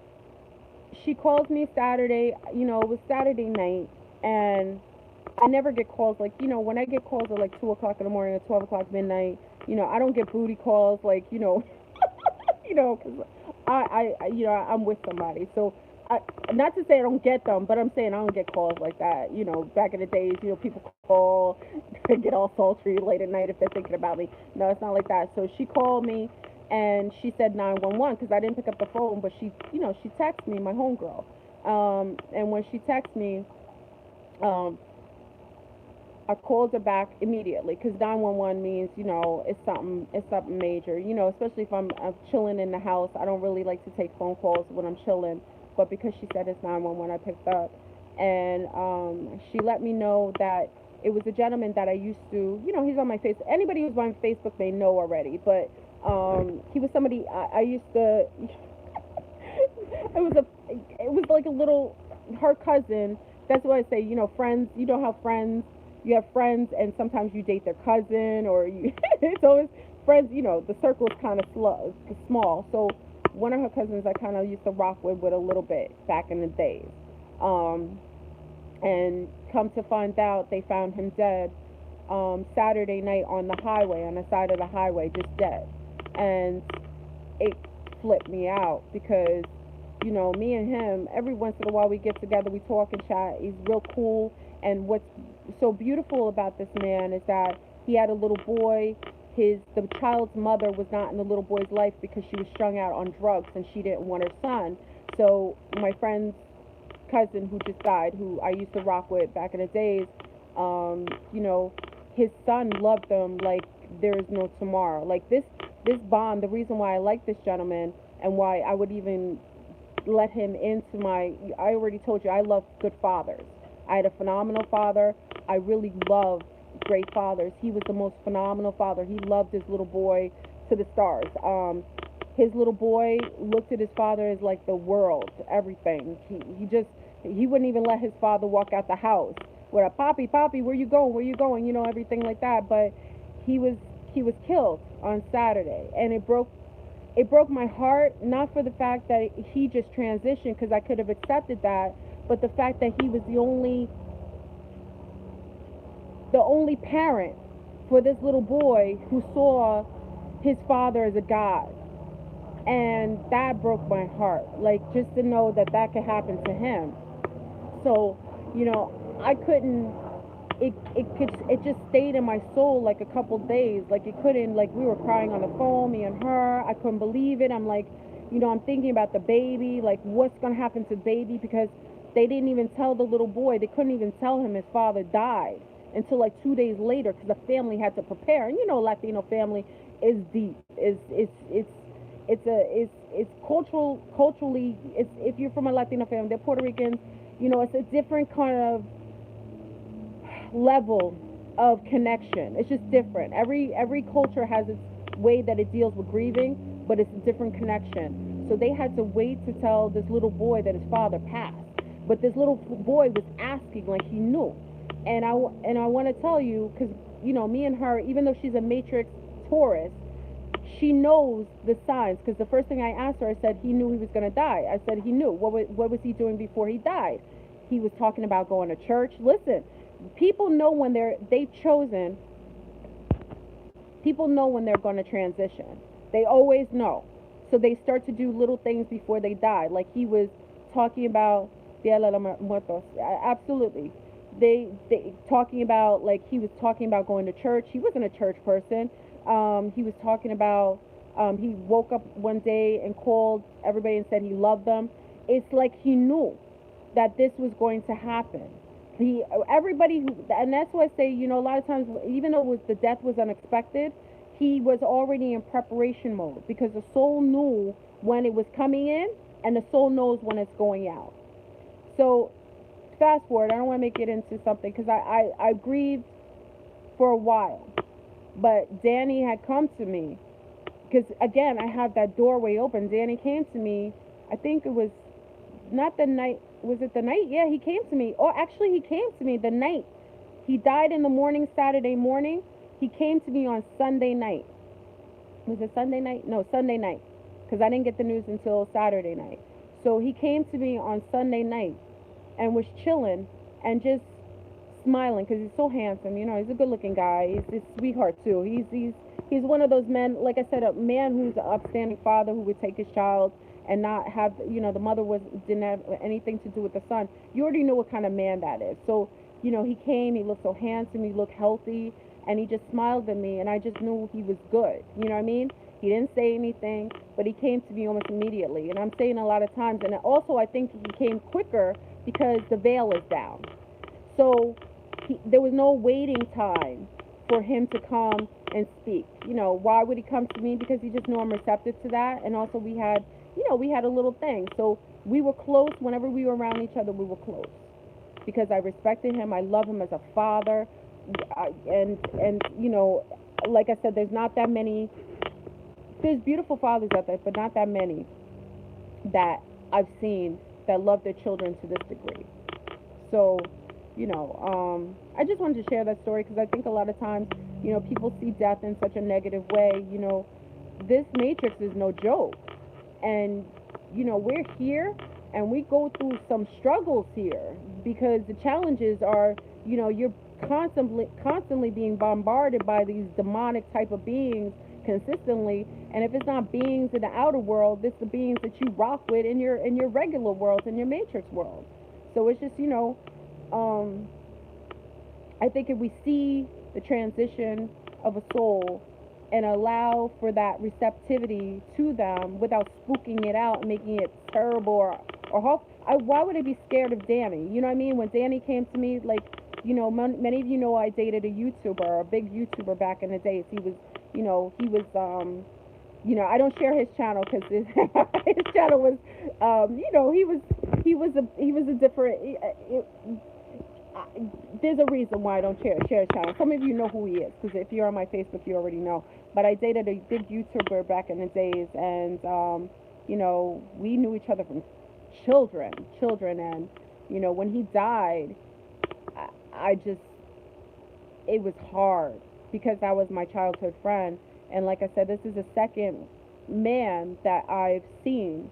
she calls me Saturday. It was Saturday night, and I never get calls like, when I get calls at like 2 o'clock in the morning or 12 o'clock midnight, I don't get booty calls like, because I'm with somebody. So, not to say I don't get them, but I'm saying I don't get calls like that. Back in the days, people call, they get all sultry late at night if they're thinking about me. No, it's not like that. So she called me and she said 911 because I didn't pick up the phone, but she texted me, my homegirl. And when she texted me, I called her back immediately because 911 means, it's something major. Especially if I'm chilling in the house. I don't really like to take phone calls when I'm chilling, but because she said it's 911, I picked up, and she let me know that it was a gentleman that I used to, he's on my face. Anybody who's on Facebook, they know already, but he was somebody I used to. It was like a little, her cousin. That's why I say, friends. You don't have friends. You have friends, and sometimes you date their cousin, or you. It's always friends. The circle is kind of small. So one of her cousins I kind of used to rock with a little bit back in the days. Um, and come to find out, they found him dead Saturday night on the highway, on the side of the highway, just dead. And it flipped me out because, me and him, every once in a while we get together, we talk and chat. He's real cool. And what's so beautiful about this man is that he had a little boy. The child's mother was not in the little boy's life because she was strung out on drugs and she didn't want her son. So my friend's cousin who just died, who I used to rock with back in the days, um, you know, his son loved them like there is no tomorrow. Like this bond, the reason why I like this gentleman and why I would even let him into my, I already told you I love good fathers. I had a phenomenal father. I really loved great fathers. He was the most phenomenal father. He loved his little boy to the stars. His little boy looked at his father as like the world, everything. He wouldn't even let his father walk out the house with a poppy, where you going, everything like that. But he was he was killed on Saturday, and it broke my heart, not for the fact that he just transitioned, because I could have accepted that, but the fact that he was the only parent for this little boy who saw his father as a god. And that broke my heart, like, just to know that that could happen to him. So, I couldn't, it just stayed in my soul like a couple days. Like, it couldn't, like, we were crying on the phone, me and her. I couldn't believe it. I'm like, I'm thinking about the baby, like, what's going to happen to the baby, because they didn't even tell the little boy, they couldn't even tell him his father died until like 2 days later, because the family had to prepare. And Latino family is deep. It's culturally, it's, if you're from a Latino family, they're Puerto Ricans, it's a different kind of level of connection. It's just different. Every culture has its way that it deals with grieving, but it's a different connection. So they had to wait to tell this little boy that his father passed. But this little boy was asking like he knew. And I want to tell you, because me and her, even though she's a matrix Taurus, she knows the signs. Because the first thing I asked her, I said he knew he was going to die. I said he knew. What was he doing before he died? He was talking about going to church. Listen, people know when they've chosen. People know when they're going to transition. They always know. So they start to do little things before they die. Like he was talking about Dia de los Muertos. Absolutely. They talking about, like, he was talking about going to church. He wasn't a church person. He was talking about, he woke up one day and called everybody and said he loved them. It's like he knew that this was going to happen. And that's why I say, a lot of times, even though the death was unexpected, he was already in preparation mode, because the soul knew when it was coming in, and the soul knows when it's going out. So fast forward, I don't want to make it into something, because I grieved for a while, but Danny had come to me, because again, I had that doorway open. Danny came to me, I think it was not the night, was it the night? Yeah, he came to me. Oh, actually, he came to me the night. He died in the morning, Saturday morning. He came to me on Sunday night. Was it Sunday night? No, Sunday night, because I didn't get the news until Saturday night. So he came to me on Sunday night and was chilling and just smiling, because he's so handsome. He's a good-looking guy. He's a sweetheart too. He's one of those men, like I said, a man who's an upstanding father who would take his child and not have, the mother didn't have anything to do with the son. You already know what kind of man that is. So, he came, he looked so handsome, he looked healthy, and he just smiled at me, and I just knew he was good. You know what I mean? He didn't say anything, but he came to me almost immediately. And I'm saying a lot of times, and also I think he came quicker because the veil is down. So there was no waiting time for him to come and speak. Why would he come to me? Because he just knew I'm receptive to that. And also we had a little thing. So we were close. Whenever we were around each other, we were close because I respected him. I love him as a father. And like I said, there's not that many. There's beautiful fathers out there, but not that many that I've seen that love their children to this degree. So, I just wanted to share that story because I think a lot of times, people see death in such a negative way. This matrix is no joke. And, we're here and we go through some struggles here because the challenges are, you're constantly being bombarded by these demonic type of beings consistently. And if it's not beings in the outer world, it's the beings that you rock with in your regular world, in your matrix world. So it's just, I think if we see the transition of a soul and allow for that receptivity to them without spooking it out and making it terrible or why would I be scared of Danny? You know what I mean? When Danny came to me, like, many of you know I dated a YouTuber, a big YouTuber back in the days. He was, I don't share his channel because his channel was, he was a different. There's a reason why I don't share his channel. Some of you know who he is because if you're on my Facebook, you already know. But I dated a big YouTuber back in the days, and we knew each other from children, and when he died, I just it was hard because that was my childhood friend. And like I said, this is the second man that I've seen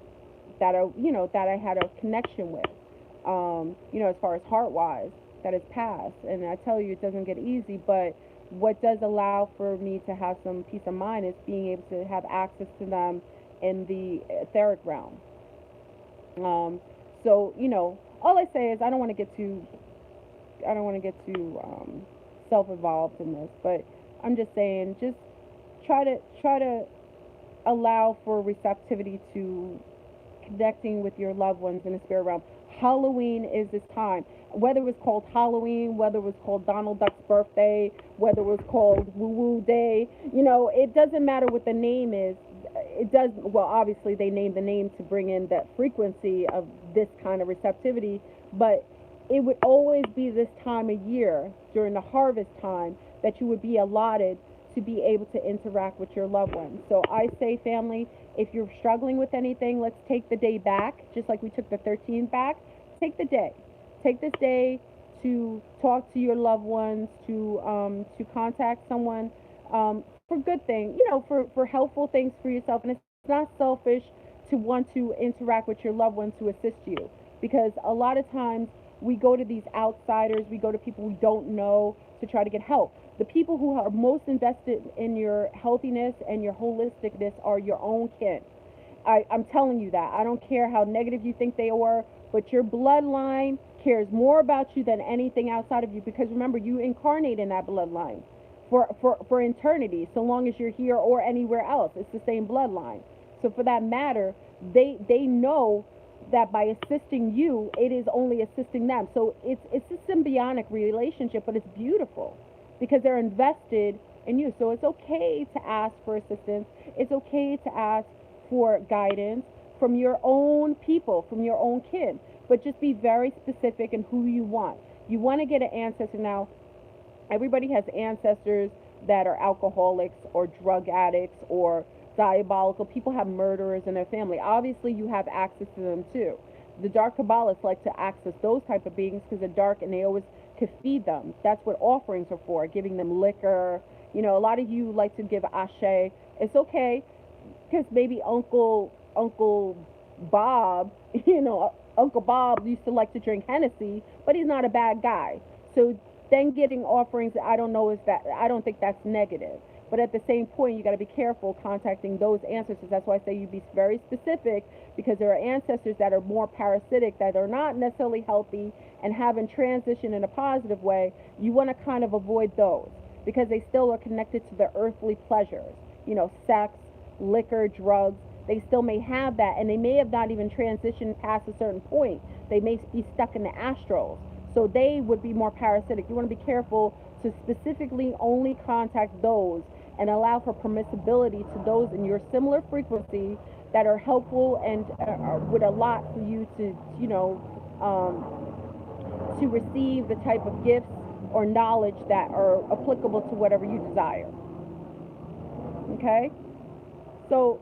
that I had a connection with, as far as heart wise, that has passed. And I tell you, it doesn't get easy, but what does allow for me to have some peace of mind is being able to have access to them in the etheric realm. So all I say is I don't want to get too self-involved in this, but I'm just saying, just try to allow for receptivity to connecting with your loved ones in the spirit realm. Halloween is this time. Whether it was called Halloween, whether it was called Donald Duck's birthday, whether it was called Woo Woo Day, it doesn't matter what the name is. It does, well, obviously they named the name to bring in that frequency of this kind of receptivity, but it would always be this time of year during the harvest time that you would be allotted to be able to interact with your loved ones. So I say, family, if you're struggling with anything, let's take the day back, just like we took the 13th back. Take the day. Take this day to talk to your loved ones, to contact someone for good things, for helpful things for yourself. And it's not selfish to want to interact with your loved ones to assist you, because a lot of times we go to these outsiders, we go to people we don't know to try to get help. The people who are most invested in your healthiness and your holisticness are your own kin. I'm telling you that. I don't care how negative you think they are, but your bloodline cares more about you than anything outside of you, because remember, you incarnate in that bloodline for eternity, so long as you're here or anywhere else. It's the same bloodline. So for that matter, they know that by assisting you, it is only assisting them. So it's a symbiotic relationship, but it's beautiful because they're invested in you. So it's okay to ask for assistance. It's okay to ask for guidance from your own people, from your own kin, but just be very specific in who you want. You want to get an ancestor. Now, everybody has ancestors that are alcoholics or drug addicts or diabolical. People have murderers in their family. Obviously, you have access to them too. The dark Kabbalists like to access those type of beings because they're dark and they always could feed them. That's what offerings are for, giving them liquor. A lot of you like to give ashe. It's okay because maybe Uncle Bob, Uncle Bob used to like to drink Hennessy, but he's not a bad guy. So then getting offerings, I don't think that's negative. But at the same point, you got to be careful contacting those ancestors. That's why I say you be very specific, because there are ancestors that are more parasitic, that are not necessarily healthy and haven't transitioned in a positive way. You want to kind of avoid those because they still are connected to the earthly pleasures, sex, liquor, drugs. They still may have that, and they may have not even transitioned past a certain point. They may be stuck in the astrals. So they would be more parasitic. You want to be careful to specifically only contact those and allow for permissibility to those in your similar frequency that are helpful and would allot for you to, to receive the type of gifts or knowledge that are applicable to whatever you desire. Okay? So,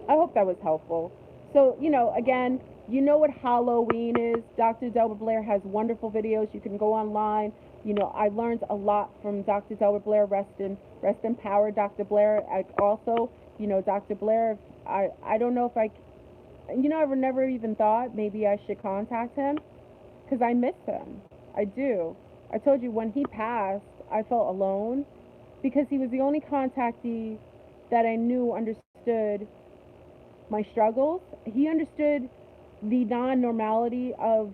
I hope that was helpful. So, again, you know what Halloween is. Dr. Delbert Blair has wonderful videos. You can go online. I learned a lot from Dr. Delbert Blair. Rest in power, Dr. Blair. Also, Dr. Blair, I don't know if I've never even thought maybe I should contact him because I miss him. I do. I told you when he passed, I felt alone because he was the only contactee that I knew understood my struggles. He understood the non normality of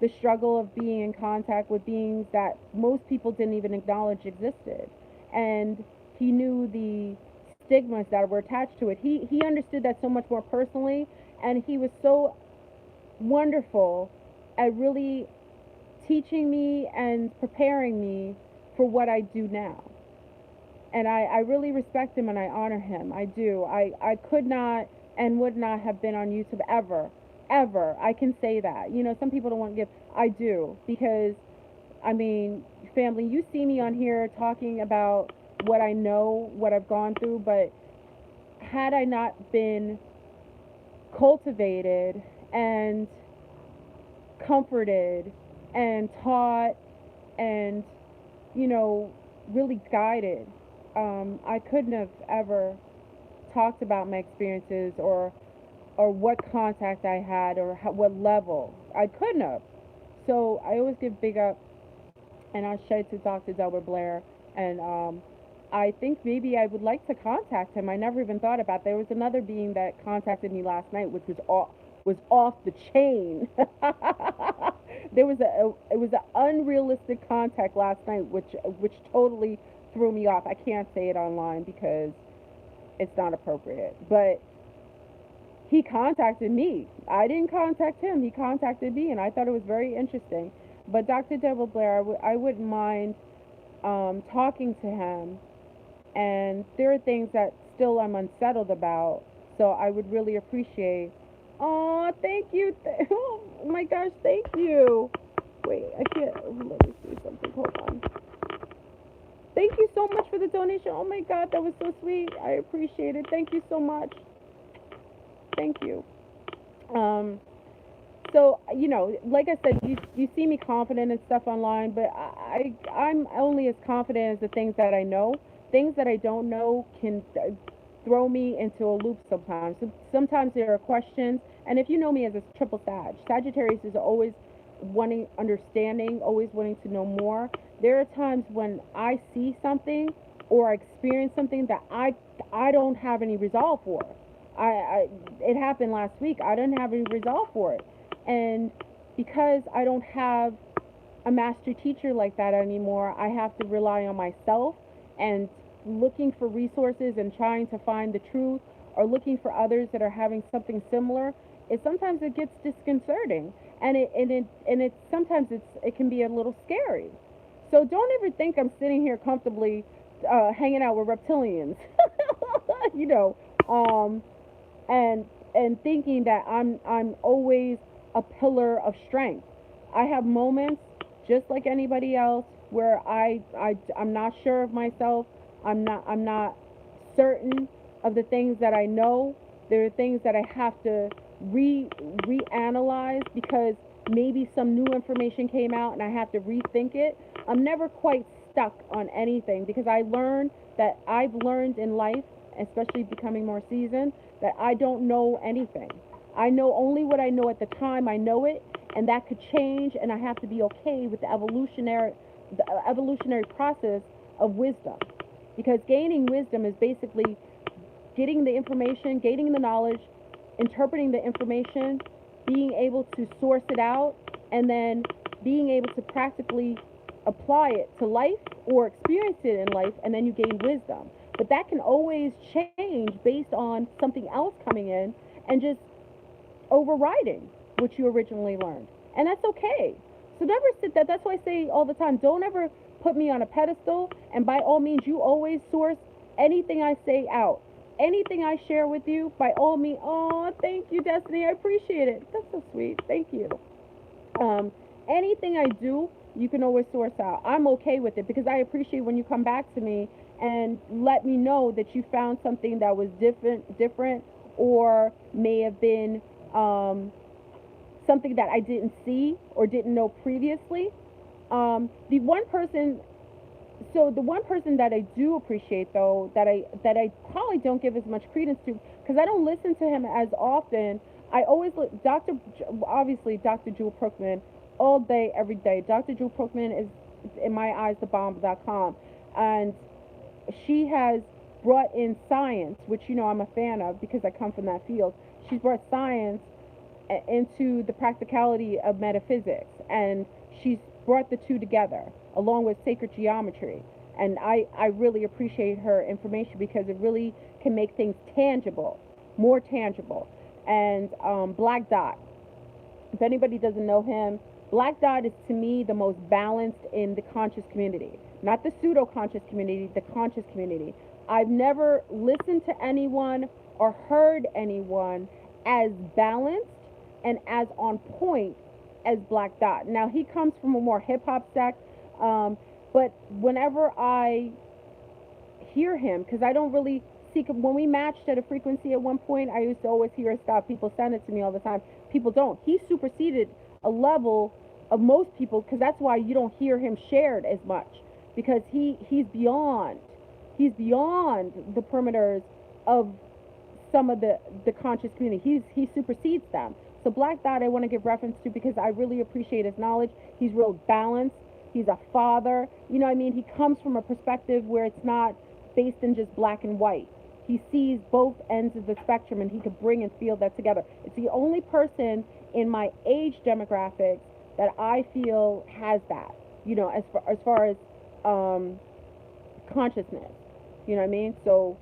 the struggle of being in contact with beings that most people didn't even acknowledge existed. And he knew the stigmas that were attached to it. He understood that so much more personally, and he was so wonderful at really teaching me and preparing me for what I do now. And I really respect him and I honor him. I do. I could not and would not have been on YouTube ever. Ever. I can say that. Some people don't want to give. I do. Because, family, you see me on here talking about what I know, what I've gone through, but had I not been cultivated and comforted and taught and, really guided, I couldn't have ever talked about my experiences or what contact I had or what level. I couldn't have. So I always give big up and I shout to Dr. Delbert Blair. And I think maybe I would like to contact him. I never even thought about that. There was another being that contacted me last night, which was off the chain. It was an unrealistic contact last night, which totally threw me off. I can't say it online because it's not appropriate. But he contacted me. I didn't contact him. He contacted me, and I thought it was very interesting. But Dr. Devil Blair, I wouldn't mind talking to him. And there are things that still I'm unsettled about. So I would really appreciate. Oh, thank you. Oh my gosh, thank you. Wait, I can't. Let me see something. Hold on. Thank you so much for the donation. Oh my God, that was so sweet. I appreciate it. Thank you so much. Thank you. So like I said, you see me confident and stuff online, but I'm only as confident as the things that I know. Things that I don't know can throw me into a loop sometimes. So sometimes there are questions, and if you know me as a triple Sagittarius is always wanting understanding, always wanting to know more. There are times when I see something or I experience something that I don't have any resolve for. It happened last week. I didn't have any resolve for it, and because I don't have a master teacher like that anymore, I have to rely on myself and looking for resources and trying to find the truth or looking for others that are having something similar. Sometimes it gets disconcerting, and it sometimes it can be a little scary. So don't ever think I'm sitting here comfortably hanging out with reptilians, you know, um, and thinking that I'm always a pillar of strength. I have moments just like anybody else where I'm not sure of myself. I'm not certain of the things that I know. There are things that I have to reanalyze because maybe some new information came out and I have to rethink it. I'm never quite stuck on anything because I've learned in life, especially becoming more seasoned, that I don't know anything. I know only what I know at the time I know it, and that could change, and I have to be okay with the evolutionary process of wisdom. Because gaining wisdom is basically getting the information, gaining the knowledge, interpreting the information, being able to source it out, and then being able to practically apply it to life or experience it in life, and then you gain wisdom. But that can always change based on something else coming in and just overriding. what you originally learned. And that's okay. So never sit that. That's why I say all the time, don't ever put me on a pedestal. And by all means, you always source anything I say out. Anything I share with you, by all means, oh, thank you, Destiny. I appreciate it. That's so sweet. Thank you. Um, Anything I do, you can always source out. I'm okay with it because I appreciate when you come back to me and let me know that you found something that was different, or may have been something that I didn't see or didn't know previously. The one person, so the one person that I do appreciate though, that I probably don't give as much credence to because I don't listen to him as often. I always look, obviously Dr. Jewel Brookman, all day every day. Dr. Jewel Brookman is in my eyes the bomb.com, and she has brought in science, which I'm a fan of because I come from that field. She's brought science into the practicality of metaphysics, and she's brought the two together along with sacred geometry. And I really appreciate her information because it really can make things tangible, more tangible. And Black Dot, if anybody doesn't know him, Black Dot is to me the most balanced in the conscious community. Not the pseudo conscious community, the conscious community. I've never listened to anyone or heard anyone as balanced and as on point as Black Dot. Now, he comes from a more hip hop sect, but whenever I hear him, because I don't really seek him, when we matched at a frequency at one point, I used to always hear his stuff. People send it to me all the time. People don't. He superseded a level of most people because that's why you don't hear him shared as much because he's beyond the perimeters of some of the conscious community. He supersedes them. So Black Dot I want to give reference to because I really appreciate his knowledge. He's real balanced. He's a father. You know what I mean? He comes from a perspective where it's not based in just black and white. He sees both ends of the spectrum and he could bring and feel that together. It's the only person in my age demographic that I feel has that, as far as consciousness. You know what I mean? So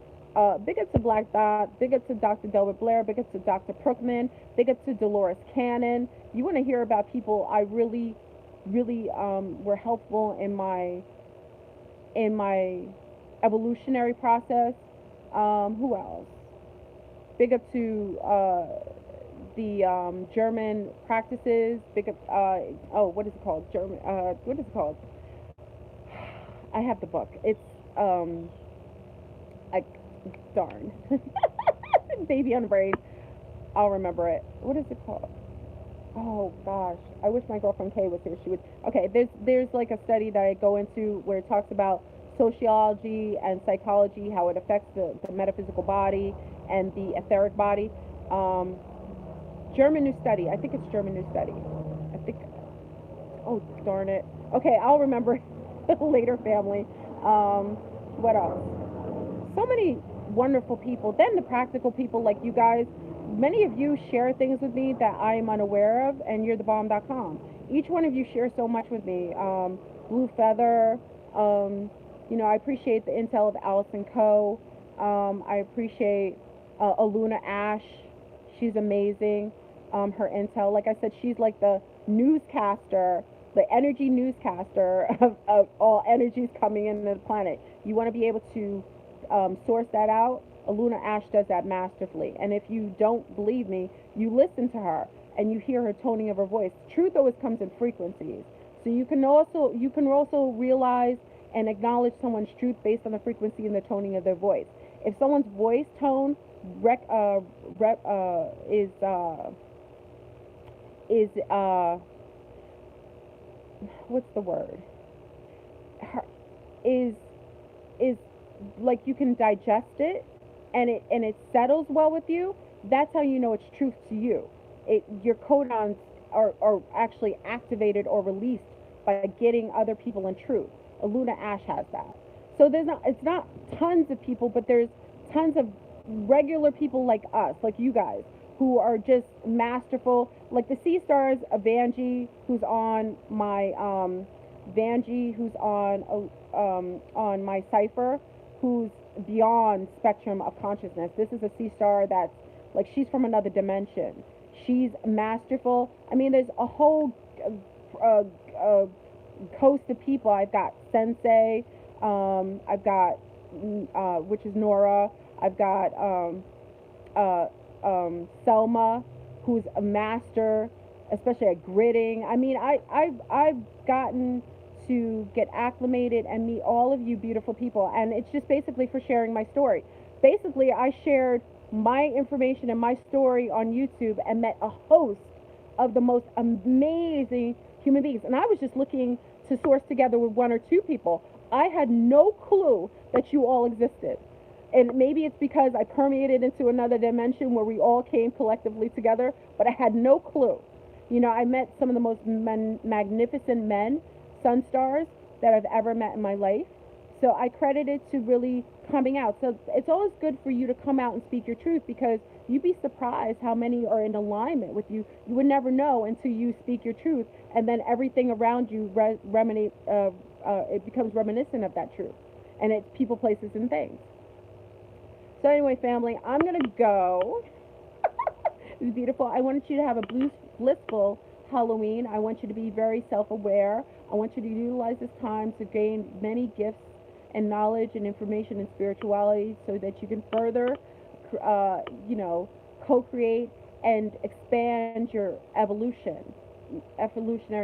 big up to Black Dot, big up to Dr. Delbert Blair, big up to Dr. Brookman, big up to Dolores Cannon. You want to hear about people I really, really were helpful in my evolutionary process. Who else? Big up to the German practices. Big up. What is it called? German. What is it called? I have the book. It's I darn baby on the brain. I'll remember it. What is it called? Oh gosh, I wish my girlfriend Kay was here. She would. Okay, there's like a study that I go into where it talks about sociology and psychology, how it affects the metaphysical body and the etheric body. German New Study. I think it's German New Study. I think. Oh darn it. Okay, I'll remember later, family. What else? So many wonderful people. Then the practical people like you guys. Many of you share things with me that I am unaware of, and you're the bomb.com. Each one of you shares so much with me. Blue Feather, I appreciate the intel of Allison Coe. I appreciate Aluna Ash. She's amazing. Her intel, like I said, she's like the newscaster, the energy newscaster of all energies coming into the planet. You want to be able to source that out. Aluna Ash does that masterfully. And if you don't believe me, you listen to her and you hear her toning of her voice. Truth always comes in frequencies. So you can also realize and acknowledge someone's truth based on the frequency and the toning of their voice. If someone's voice tone is what's the word? Is like you can digest it and it settles well with you, that's how you know it's truth to you. Your codons are actually activated or released by getting other people in truth. Aluna Ash has that. So it's not tons of people, but there's tons of regular people like us, like you guys, who are just masterful. Like the Sea Stars, Vanjie, who's on my on my cipher, who's beyond spectrum of consciousness. This is a sea star that's like she's from another dimension. She's masterful. I mean, there's a whole uh, uh, host of people. I've got Sensei. I've got which is Nora. I've got uh, Selma, who's a master, especially at gridding. I mean, I've gotten to get acclimated and meet all of you beautiful people, and it's just basically for sharing my story. Basically, I shared my information and my story on YouTube and met a host of the most amazing human beings. And I was just looking to source together with one or two people. I had no clue that you all existed. And maybe it's because I permeated into another dimension where we all came collectively together, but I had no clue. You know, I met some of the most magnificent men, sun stars, that I've ever met in my life. So I credit it to really coming out. So it's always good for you to come out and speak your truth, because you'd be surprised how many are in alignment with you. You would never know until you speak your truth, and then everything around you it becomes reminiscent of that truth, and it's people, places, and things. So anyway, family, I'm gonna go. It's beautiful. I want you to have a blissful Halloween. I want you to be very self-aware. I want you to utilize this time to gain many gifts and knowledge and information and spirituality, so that you can further, you know, co-create and expand your evolutionary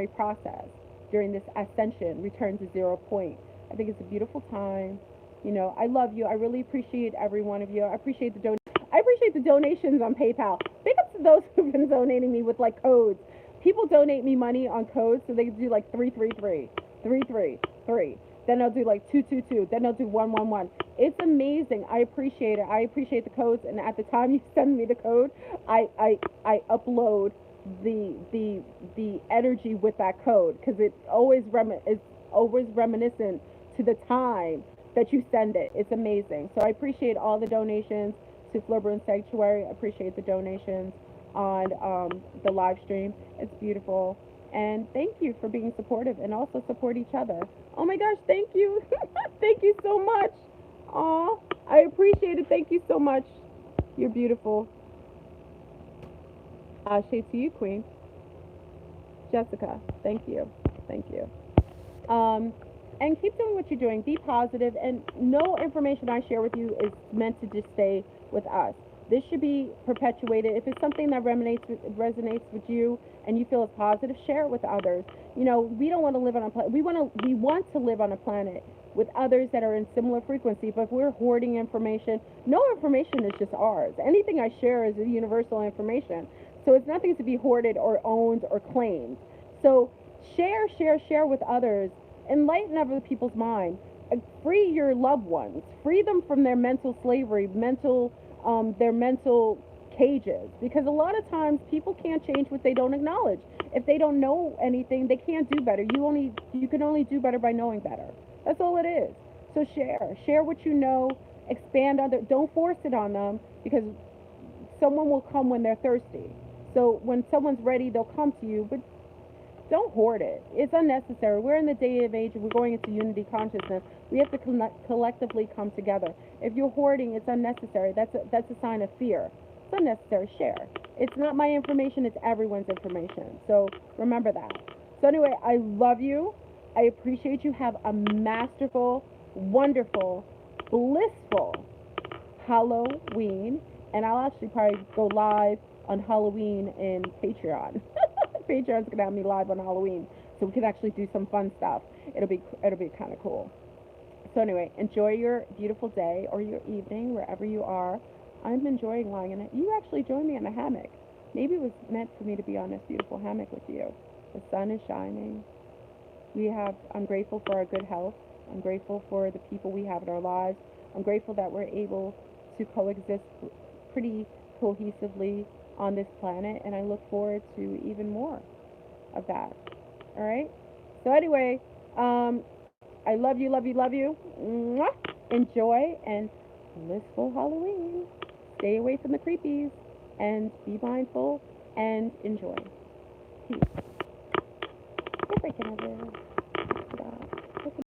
process during this ascension, return to zero point. I think it's a beautiful time. You know, I love you. I really appreciate every one of you. I appreciate the donations on PayPal. Big ups to those who've been donating me with like codes. People donate me money on codes, so they do like 333, 333. Then they'll do like 222. Then they'll do 111. It's amazing. I appreciate it. I appreciate the codes, and at the time you send me the code, I upload the energy with that code, because it's always reminiscent to the time that you send it. It's amazing. So I appreciate all the donations to Flipper and Sanctuary. I appreciate the donations on the live stream. It's beautiful. And thank you for being supportive, and also support each other. Oh my gosh, thank you. Thank you so much. Aw, I appreciate it. Thank you so much. You're beautiful. Shade to you, Queen. Jessica, thank you. Thank you. Um, and keep doing what you're doing. Be positive, and no information I share with you is meant to just stay with us. This should be perpetuated. If it's something that resonates with you and you feel it's positive, share it with others. You know, we don't want to live on a planet. We want to live on a planet with others that are in similar frequency. But if we're hoarding information, no information is just ours. Anything I share is a universal information. So it's nothing to be hoarded or owned or claimed. So share with others. Enlighten other people's mind. Free your loved ones. Free them from their mental slavery, their mental cages. Because a lot of times people can't change what they don't acknowledge. If they don't know anything, they can't do better. You can only do better by knowing better. That's all it is. So share what you know. Expand don't force it on them, because someone will come when they're thirsty. So when someone's ready, they'll come to you, but don't hoard it. It's unnecessary. We're in the day of age. We're going into unity consciousness. We have to collectively come together. If you're hoarding, it's unnecessary. That's a sign of fear. It's unnecessary. Share. It's not my information. It's everyone's information. So remember that. So anyway, I love you. I appreciate you. Have a masterful, wonderful, blissful Halloween. And I'll actually probably go live on Halloween in Patreon. Patreon's gonna have me live on Halloween, so we can actually do some fun stuff. It'll be kind of cool. So anyway, enjoy your beautiful day or your evening wherever you are. I'm enjoying lying in it. You actually joined me in a hammock. Maybe it was meant for me to be on this beautiful hammock with you. The sun is shining. I'm grateful for our good health. I'm grateful for the people we have in our lives. I'm grateful that we're able to coexist pretty cohesively on this planet, and I look forward to even more of that. All right? So anyway, I love you, love you, love you. Mwah! Enjoy and blissful Halloween. Stay away from the creepies and be mindful and enjoy. Peace. If I can ever.